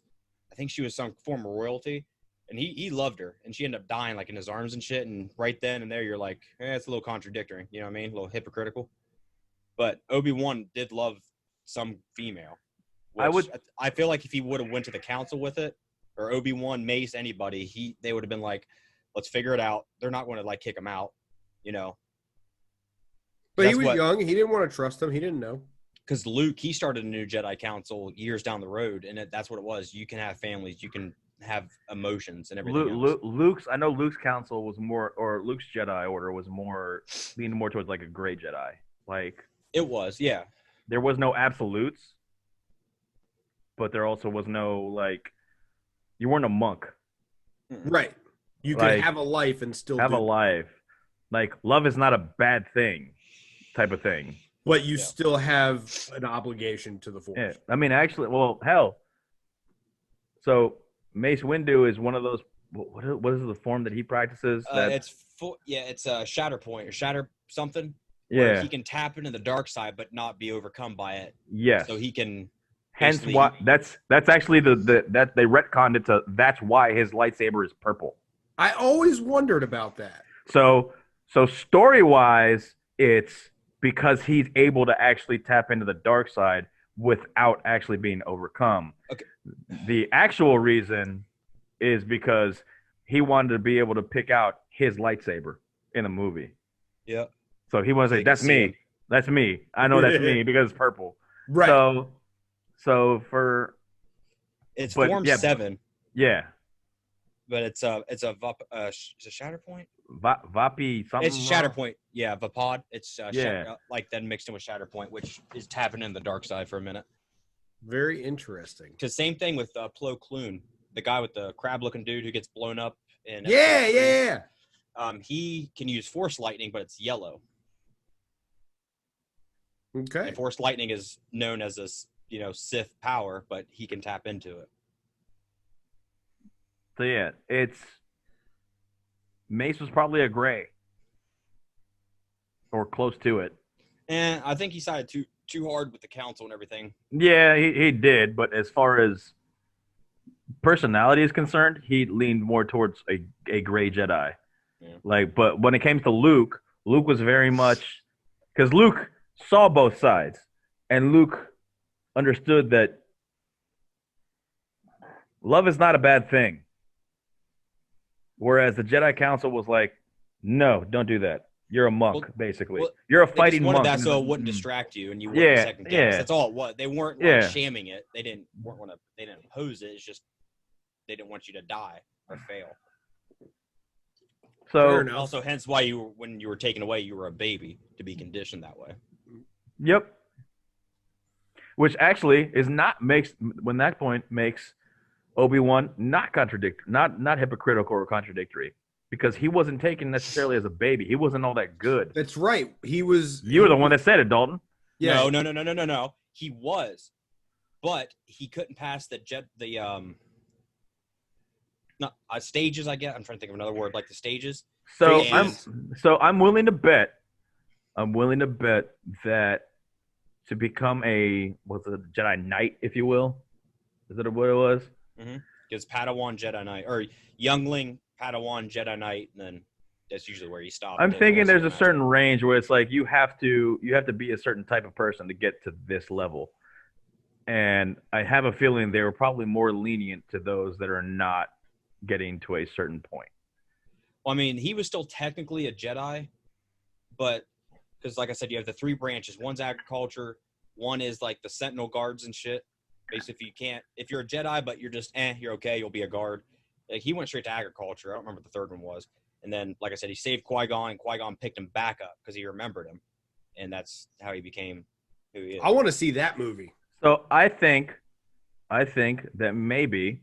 I think she was some form of royalty, and he loved her, and she ended up dying like in his arms and shit. And right then and there, you're like, it's a little contradictory. You know what I mean? A little hypocritical. But Obi-Wan did love some female. I feel like if he would have went to the council with it, or Obi-Wan, Mace, anybody, they would have been like, let's figure it out. They're not going to kick him out, But he was young. He didn't want to trust them. He didn't know. Because Luke, he started a new Jedi Council years down the road, and that's what it was. You can have families, you can have emotions and everything else. I know Luke's council was more, or Luke's Jedi Order was more, leaned more towards like a gray Jedi. Like it was, yeah. There was no absolutes, but there also was no you weren't a monk. Right. You could have a life and still have a life. Like love is not a bad thing, type of thing. But you still have an obligation to the Force. Yeah. I mean, actually, well, hell. So Mace Windu is one of those. What is the form that he practices? It's a shatter point or shatter something. Yeah. He can tap into the dark side, but not be overcome by it. Yes. So he can. Hence, why that's actually that they retconned it to. That's why his lightsaber is purple. I always wondered about that. So story wise, it's because he's able to actually tap into the dark side without actually being overcome. Okay. The actual reason is because he wanted to be able to pick out his lightsaber in a movie. Yeah. So he was like, that's me. Him. That's me. I know that's me because it's purple. Right. So for it's Form 7. Yeah. But it's a shatter point. Vapi something. It's a shatter point. Yeah, Vapod. It's then mixed in with shatter point, which is tapping in the dark side for a minute. Very interesting. Because same thing with Plo Koon, the guy with the crab-looking dude who gets blown up in. Yeah. He can use Force Lightning, but it's yellow. Okay. And Force Lightning is known as a Sith power, but he can tap into it. So yeah, Mace was probably a gray, or close to it. And I think he sided too hard with the council and everything. Yeah, he did. But as far as personality is concerned, he leaned more towards a gray Jedi. Yeah. But when it came to Luke was very much because Luke saw both sides, and Luke understood that love is not a bad thing. Whereas the Jedi Council was like, no, don't do that. You're a monk, basically. You're a fighting monk. That so it wouldn't distract you and you wouldn't second guess. Yeah. That's all it was. They weren't shamming it. They didn't oppose it. It's just they didn't want you to die or fail. So also, hence why when you were taken away, you were a baby to be conditioned that way. Yep. Which actually makes Obi-Wan not hypocritical or contradictory. because he wasn't taken necessarily as a baby. He wasn't all that good. That's right. He was. You were the one that said it, Dalton. Yeah. No. He was, but he couldn't pass not stages. I guess I'm trying to think of another word, like the stages. So And- I'm willing to bet. I'm willing to bet that to become a Jedi Knight, if you will, is that what it was? Because Padawan Jedi Knight or Youngling Padawan Jedi Knight, and then that's usually where you stop. I'm thinking there's a certain range where it's like you have to be a certain type of person to get to this level, and I have a feeling they were probably more lenient to those that are not getting to a certain point. Well, I mean, he was still technically a Jedi, but because, like I said, you have the three branches. One's agriculture, one is like the Sentinel guards and shit. Basically, if you're a Jedi, but you're just you're okay, you'll be a guard. Like, he went straight to agriculture. I don't remember what the third one was. And then, like I said, he saved Qui-Gon, and Qui-Gon picked him back up because he remembered him, and that's how he became who he is. I want to see that movie. So I think that maybe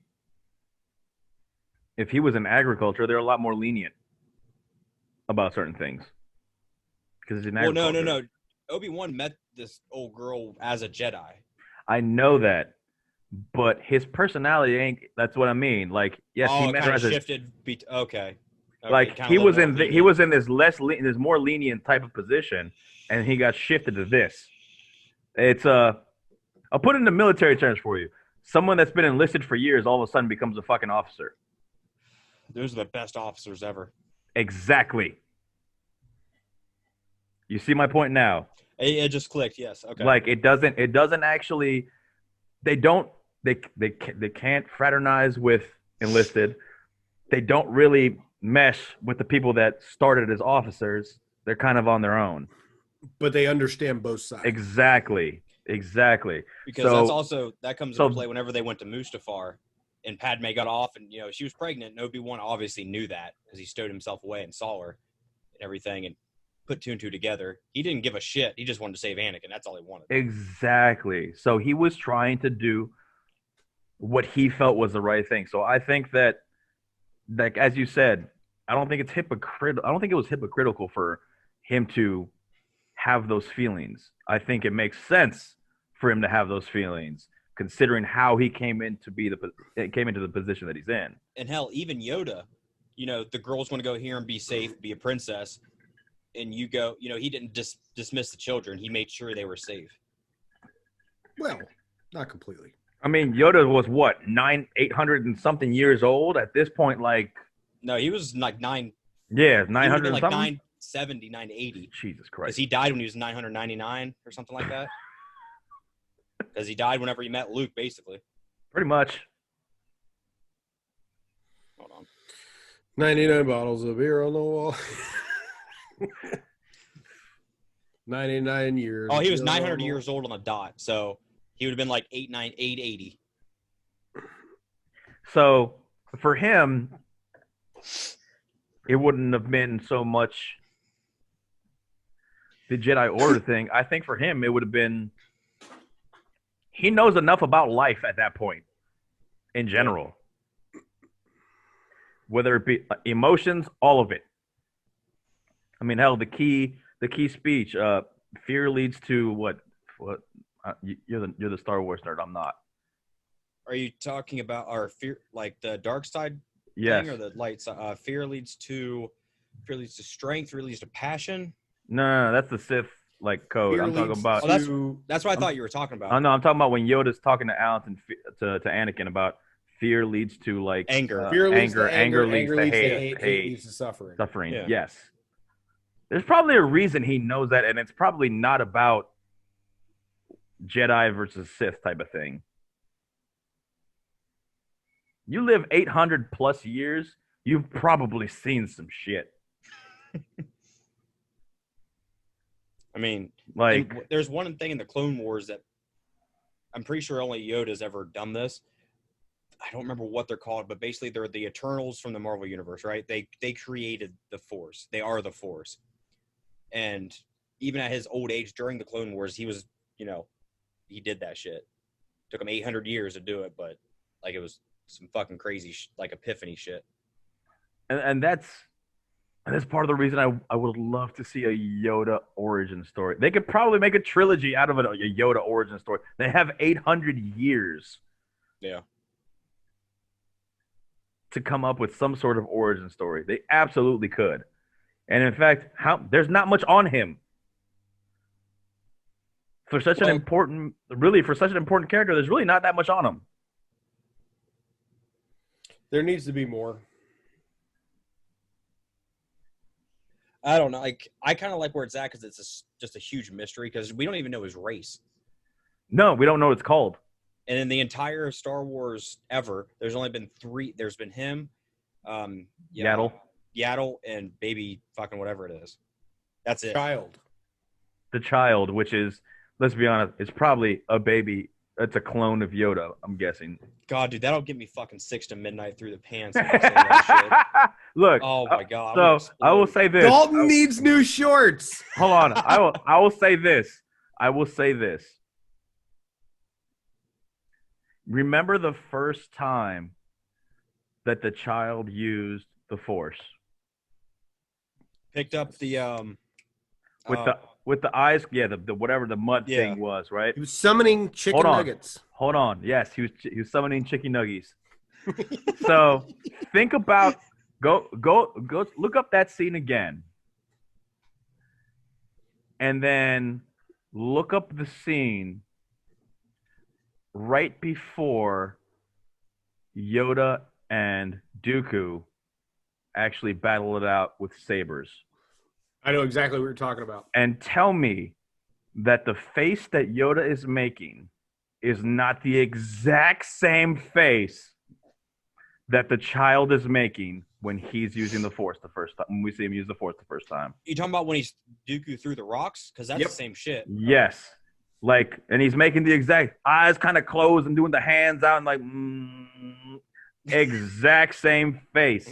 if he was in agriculture, they're a lot more lenient about certain things. Because he's in agriculture. No. Obi-Wan met this old girl as a Jedi. I know that, but his personality ain't. That's what I mean. Like, yes, he met her as shifted. Okay. Like he was in this this more lenient type of position, and he got shifted to this. It's I'll put it into military terms for you. Someone that's been enlisted for years all of a sudden becomes a fucking officer. Those are the best officers ever. Exactly. You see my point now? It just clicked. Yes. Okay. Like it doesn't actually. They can't fraternize with enlisted. They don't really mesh with the people that started as officers. They're kind of on their own. But they understand both sides. Exactly. Because that comes into play whenever they went to Mustafar, and Padme got off, and she was pregnant. And Obi-Wan obviously knew that because he stowed himself away and saw her and everything, and put two and two together. He didn't give a shit. He just wanted to save Anakin. That's all he wanted. Exactly. So he was trying to do what he felt was the right thing. So I think that, like as you said, I don't think it's hypocritical. I don't think it was hypocritical for him to have those feelings. I think it makes sense for him to have those feelings, considering how he came into the position that he's in. And hell, even Yoda, the girls want to go here and be safe, be a princess, and you go, he didn't dismiss the children. He made sure they were safe. Well, not completely. I mean, Yoda was what, 800 and something years old at this point. Like, no, he was like 9. Yeah, 900 like something. 970, 980. Jesus Christ! Because he died when he was 999 or something like that. Because he died whenever he met Luke, basically. Pretty much. Hold on. 99 bottles of beer on the wall. 99 years. Oh, he was 900 years old on the dot, so he would have been like 880. So for him, it wouldn't have been so much the Jedi Order thing. I think for him, it would have been he knows enough about life at that point, in general, whether it be emotions, all of it. I mean, hell, the key speech. Fear leads to what? You're the Star Wars nerd. I'm not. Are you talking about our fear, like the dark side yes. thing, or the light side? Fear leads to strength. Fear leads to passion. No, that's the Sith code. I'm talking about. That's what I thought you were talking about. No, I'm talking about when Yoda's talking to Anakin about fear leads to anger. Fear leads to anger leads to hate leads to suffering. Suffering. Yeah. Yes. There's probably a reason he knows that, and it's probably not about Jedi versus Sith type of thing. You live 800 plus years, you've probably seen some shit. I mean, there's one thing in the Clone Wars that I'm pretty sure only Yoda's ever done this. I don't remember what they're called, but basically they're the Eternals from the Marvel Universe, right? They created the Force. They are the Force. And even at his old age during the Clone Wars, he was, he did that shit. Took him 800 years to do it, but it was some fucking crazy epiphany shit. And that's And that's part of the reason I would love to see a Yoda origin story. They could probably make a trilogy out of it, a Yoda origin story. They have 800 years. Yeah. To come up with some sort of origin story. They absolutely could. And in fact, there's not much on him. For such an important character, there's really not that much on him. There needs to be more. I don't know. Like, I kind of like where it's at because it's just a huge mystery because we don't even know his race. No, we don't know what it's called. And in the entire Star Wars ever, there's only been 3. There's been him, Yaddle, and baby fucking whatever it is. That's it. The child, which is, let's be honest, it's probably a baby. It's a clone of Yoda, I'm guessing. God, dude, that'll get me fucking 6 to midnight through the pants. When I say that shit. Look. Oh my God. So I will say this. Dalton needs new shorts. Hold on. I will say this. Remember the first time that the child used the Force? Picked up the with the eyes, yeah, the whatever the mud thing was, right? He was summoning chicken nuggets. Hold on. Yes, he was summoning chicken nuggies. So think about go look up that scene again. And then look up the scene right before Yoda and Dooku actually battle it out with sabers. I know exactly what you're talking about. And tell me that the face that Yoda is making is not the exact same face that the child is making when he's using the Force the first time. When we see him use the Force the first time. You talking about when he's Dooku through the rocks? Because that's the same shit. Yes. Like, and he's making the exact eyes kind of closed and doing the hands out and like, exact same face.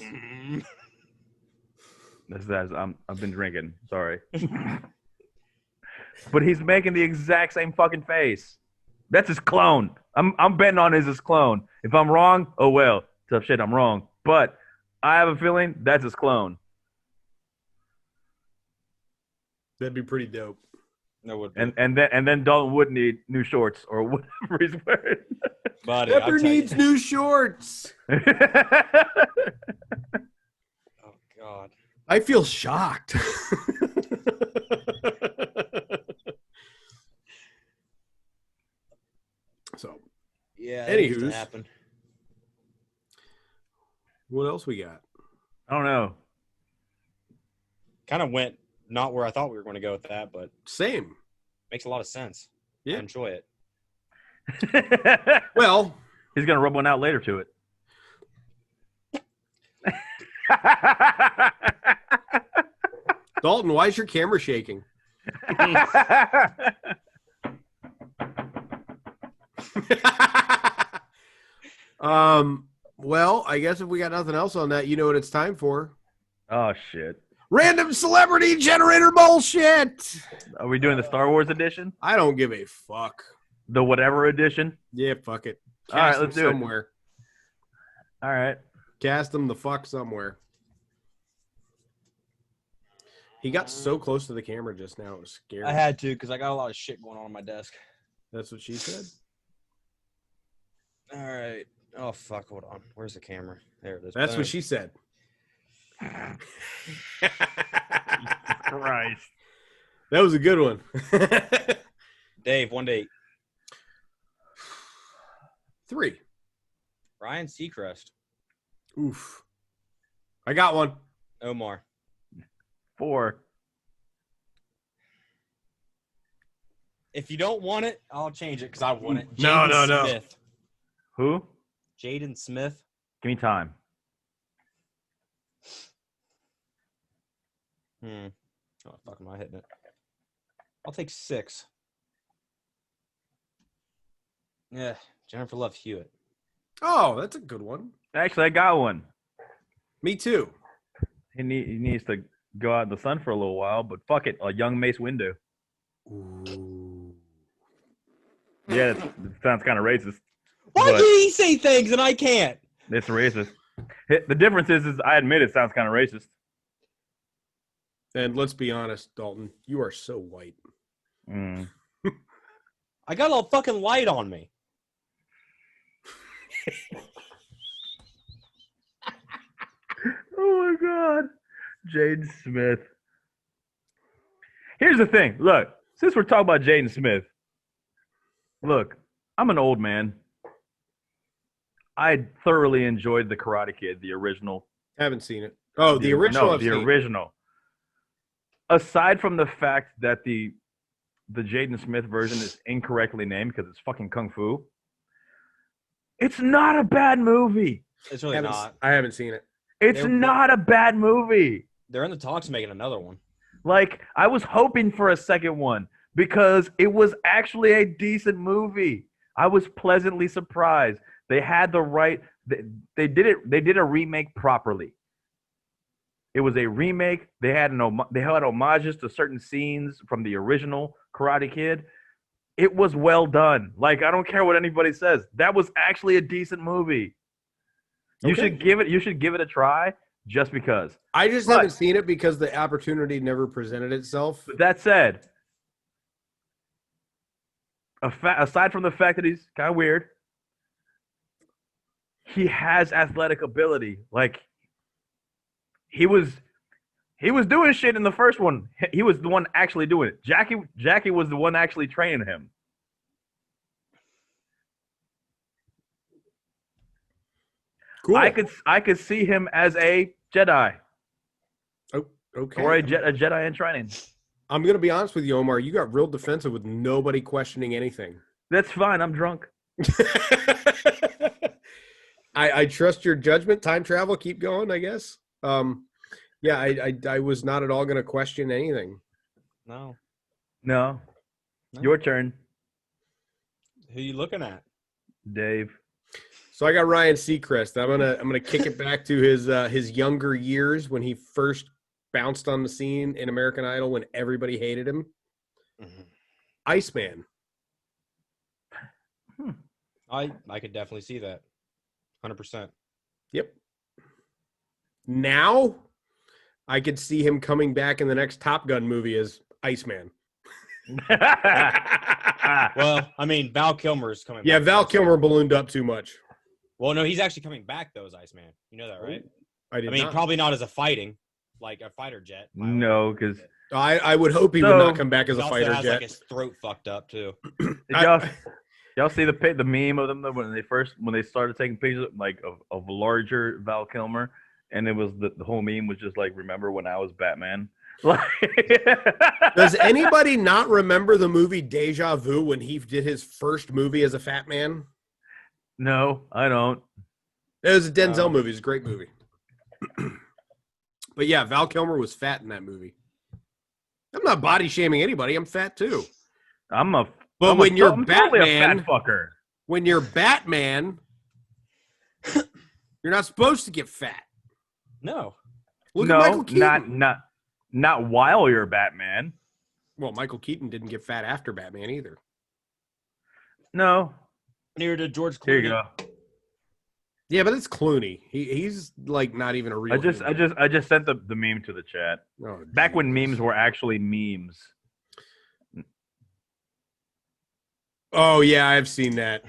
I've been drinking. Sorry. But he's making the exact same fucking face. That's his clone. I'm betting on his clone. If I'm wrong, oh well. Tough shit, I'm wrong. But I have a feeling that's his clone. That'd be pretty dope. That would be. And then Dalton would need new shorts or whatever he's wearing. Buddy, Pepper needs new shorts. Oh God. I feel shocked. So, yeah. Anywho's, happen. What else we got? I don't know. Kind of went not where I thought we were going to go with that, but Same. makes a lot of sense. Yeah. I enjoy it. Well, he's gonna rub one out later to it. Dalton, why is your camera shaking? Well, I guess if we got nothing else on that, you know what it's time for. Oh shit. Random celebrity generator bullshit. Are we doing the Star Wars edition? I don't give a fuck. The whatever edition? Yeah, fuck it. All right, Cast let's them do it. somewhere. All right. Cast them the fuck somewhere. He got so close to the camera just now. It was scary. I had to because I got a lot of shit going on my desk. That's what she said. All right. Oh, fuck. Hold on. Where's the camera? There it is. That's Boom. what she said. Christ. That was a good one. Dave, 1 to 8. 3. Ryan Seacrest. Oof. I got one. Omar. 4. If you don't want it, I'll change it because I want it. No, Jaden no. Smith. Who? Jaden Smith. Give me time. Oh, fuck, am I hitting it? I'll take 6. Yeah, Jennifer Love Hewitt. Oh, that's a good one. Actually, I got one. Me too. He needs to go out in the sun for a little while, but fuck it. A young Mace Windu. Ooh. Yeah, that sounds kind of racist. Why But- can he say things and I can't? It's racist. The difference is I admit it sounds kind of racist. And let's be honest, Dalton, you are so white. Mm. I got a fucking light on me. Oh my God. Jaden Smith. Here's the thing. Look, since we're talking about Jaden Smith, look, I'm an old man. I thoroughly enjoyed The Karate Kid, the original. Haven't seen it. Oh, the original. No, the original. Aside from the fact that the Jaden Smith version is incorrectly named because it's fucking kung fu, it's not a bad movie. It's really not. I haven't seen it. It's not a bad movie. They're in the talks of making another one. Like, I was hoping for a second one because it was actually a decent movie. I was pleasantly surprised. They had the right. They did it. They did a remake properly. It was a remake. They had homages to certain scenes from the original Karate Kid. It was well done. Like, I don't care what anybody says. That was actually a decent movie. You should give it a try just because. I just haven't seen it because the opportunity never presented itself. That said, aside from the fact that he's kind of weird, he has athletic ability. Like, he was doing shit in the first one. He was the one actually doing it. Jackie was the one actually training him. Cool. I could see him as a Jedi. Oh, okay. Or a Jedi in training. I'm gonna be honest with you, Omar. You got real defensive with nobody questioning anything. That's fine. I'm drunk. I trust your judgment. Time travel. Keep going, I guess. Yeah, I was not at all going to question anything. No. Your turn. Who you looking at? Dave. So I got Ryan Seacrest. I'm gonna kick it back to his younger years when he first bounced on the scene in American Idol when everybody hated him. Mm-hmm. Iceman. I could definitely see that. 100%. Yep. Now, I could see him coming back in the next Top Gun movie as Iceman. Well, I mean, Val Kilmer's coming back. Yeah, Val Kilmer ballooned up too much. Well, no, he's actually coming back, though, as Iceman. You know that, right? I mean, probably not as a fighting, like a fighter jet. No, because... I would hope he would not come back as a fighter has, jet. Like, his throat fucked up, too. Y'all see the meme of them when they started taking pictures like of larger Val Kilmer, and it was the whole meme was just like, remember when I was Batman? Does anybody not remember the movie Deja Vu when he did his first movie as a fat man? No, I don't. It was a Denzel movie. It's a great movie. But yeah, Val Kilmer was fat in that movie. I'm not body shaming anybody. I'm fat too. But when you're Batman, a fat fucker. When you're Batman, you're not supposed to get fat. No. Look at Michael Keaton. Not while you're Batman. Well, Michael Keaton didn't get fat after Batman either. No. Neither did George Clooney. Here you go. Yeah, but it's Clooney. He's like not even a real. I just sent the meme to the chat. Oh, back when memes were actually memes. Oh yeah, I've seen that.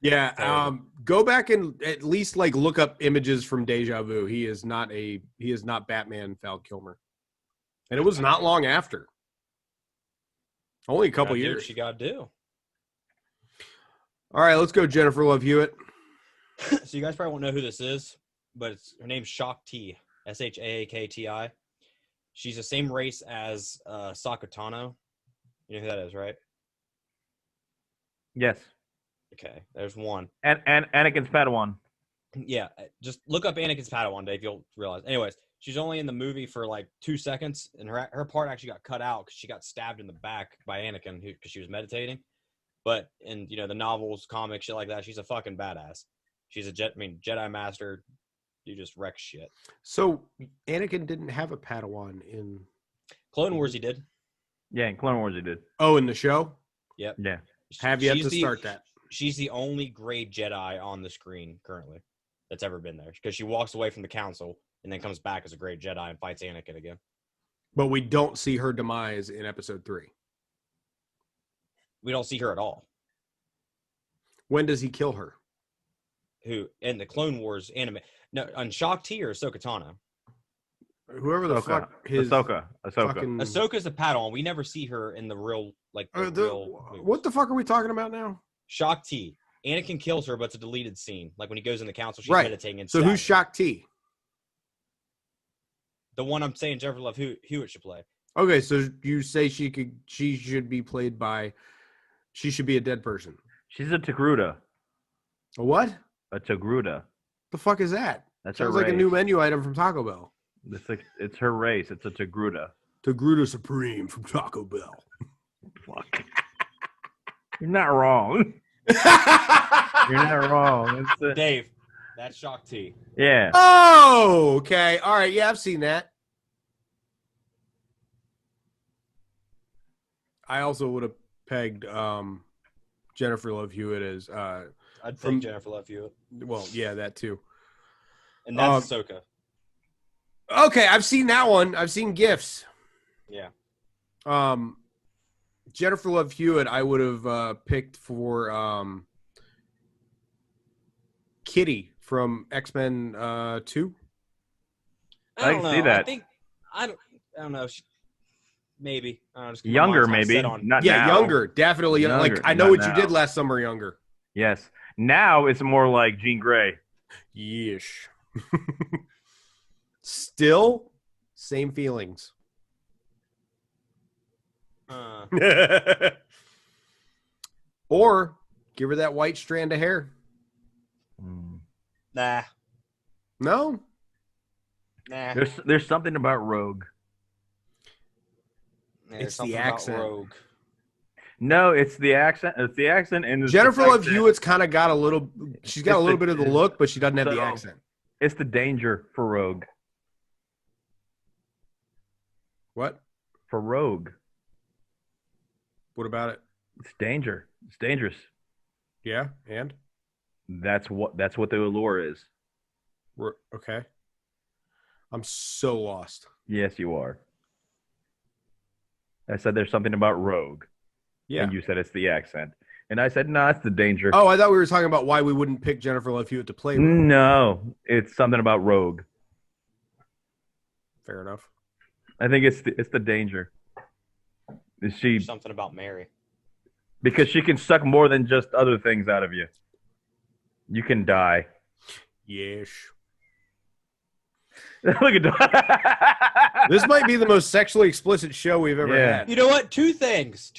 Yeah, go back and at least like look up images from Deja Vu. He is not Batman Val Kilmer, and it was not long after. Only a couple years. What you gotta do. All right, let's go, Jennifer Love Hewitt. So you guys probably won't know who this is, but her name's Shakti, Shaakti. She's the same race as Sakatano. You know who that is, right? Yes. Okay, there's one. And Anakin's Padawan. Yeah, just look up Anakin's Padawan, Dave. You'll realize. Anyways, she's only in the movie for like 2 seconds, and her part actually got cut out because she got stabbed in the back by Anakin because she was meditating. But in the novels, comics, shit like that, she's a fucking badass. She's a Jedi Master. You just wreck shit. So Anakin didn't have a Padawan in Clone Wars. He did. Yeah, in Clone Wars he did. Oh, in the show. Yep. Yeah. Have yet to start that. She's the only gray Jedi on the screen currently. that's ever been there because she walks away from the council and then comes back as a great Jedi and fights Anakin again. But we don't see her demise in episode 3. We don't see her at all. When does he kill her? Who in the Clone Wars anime? No, on Shaak Ti or Ahsoka Tano? Whoever the fuck his Ahsoka. fucking... Ahsoka's a Padawan. We never see her in the real what the fuck are we talking about now? Shaak Ti. Anakin kills her, but it's a deleted scene. Like when he goes in the council, she's Right. meditating. And So who's Shaak Ti? The one I'm saying Jennifer Love Hewitt should play. Okay, so you say she should be played by, she should be a dead person. She's a Togruta. A what? A Togruta. The fuck is that? That's Sounds her like race. a new menu item from Taco Bell. It's her race. It's a Togruta. Togruta Supreme from Taco Bell. Fuck. You're not wrong. You're not wrong. Dave, that's Shaak Ti. Yeah. Oh, okay. All right. Yeah, I've seen that. I also would have pegged Jennifer Love Hewitt as I'd pick Jennifer Love Hewitt. well, yeah, that too. And that's Ahsoka. Okay, I've seen that one. I've seen GIFs. Yeah. Jennifer Love Hewitt, I would have picked for Kitty from X-Men 2. I don't can know. see that. I don't know. Maybe. Younger, maybe. Not Yeah, now. younger, definitely. Younger, Like I know not what now. you did last summer, younger. Yes. Now it's more like Jean Grey. Yeesh. Still, same feelings. Or give her that white strand of hair. Nah. No? Nah. There's something about Rogue. There's It's the something about accent. Rogue. No, it's the accent. It's the accent and Jennifer Love Hewitt's kind of got a little. She's got a little bit of the look, but she doesn't have the So- accent. It's the danger for Rogue. What? For Rogue, What about it? it's danger. It's dangerous. Yeah, and That's what the allure is. we're okay. I'm so lost. Yes, you are. I said there's something about Rogue. Yeah. And you said it's the accent. And I said, no, it's the danger. Oh, I thought we were talking about why we wouldn't pick Jennifer Love Hewitt to play. Rogue. No, it's something about Rogue. Fair enough. I think it's the danger. Is she There's something about Mary. because she can suck more than just other things out of you. You can die. Yes. Look at This might be the most sexually explicit show we've ever Yeah. had. You know what? Two things.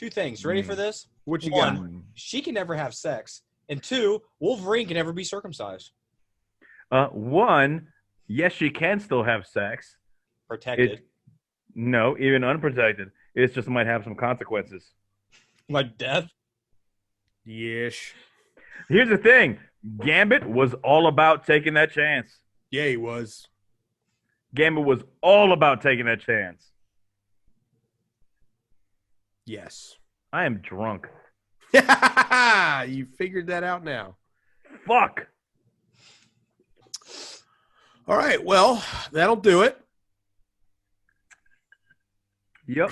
Ready for this? What you got? One, she can never have sex. And two, Wolverine can never be circumcised. One, yes, she can still have sex. Protected. No, even unprotected. It just might have some consequences. Like death. Yes. Here's the thing. Gambit was all about taking that chance. Yeah, he was. Gambit was all about taking that chance. Yes. I am drunk. You figured that out now. Fuck. All right. Well, that'll do it. Yep.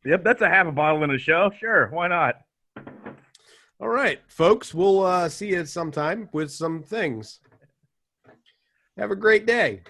Yep, that's a half a bottle in a show. Sure, why not? All right, folks. We'll see you sometime with some things. Have a great day.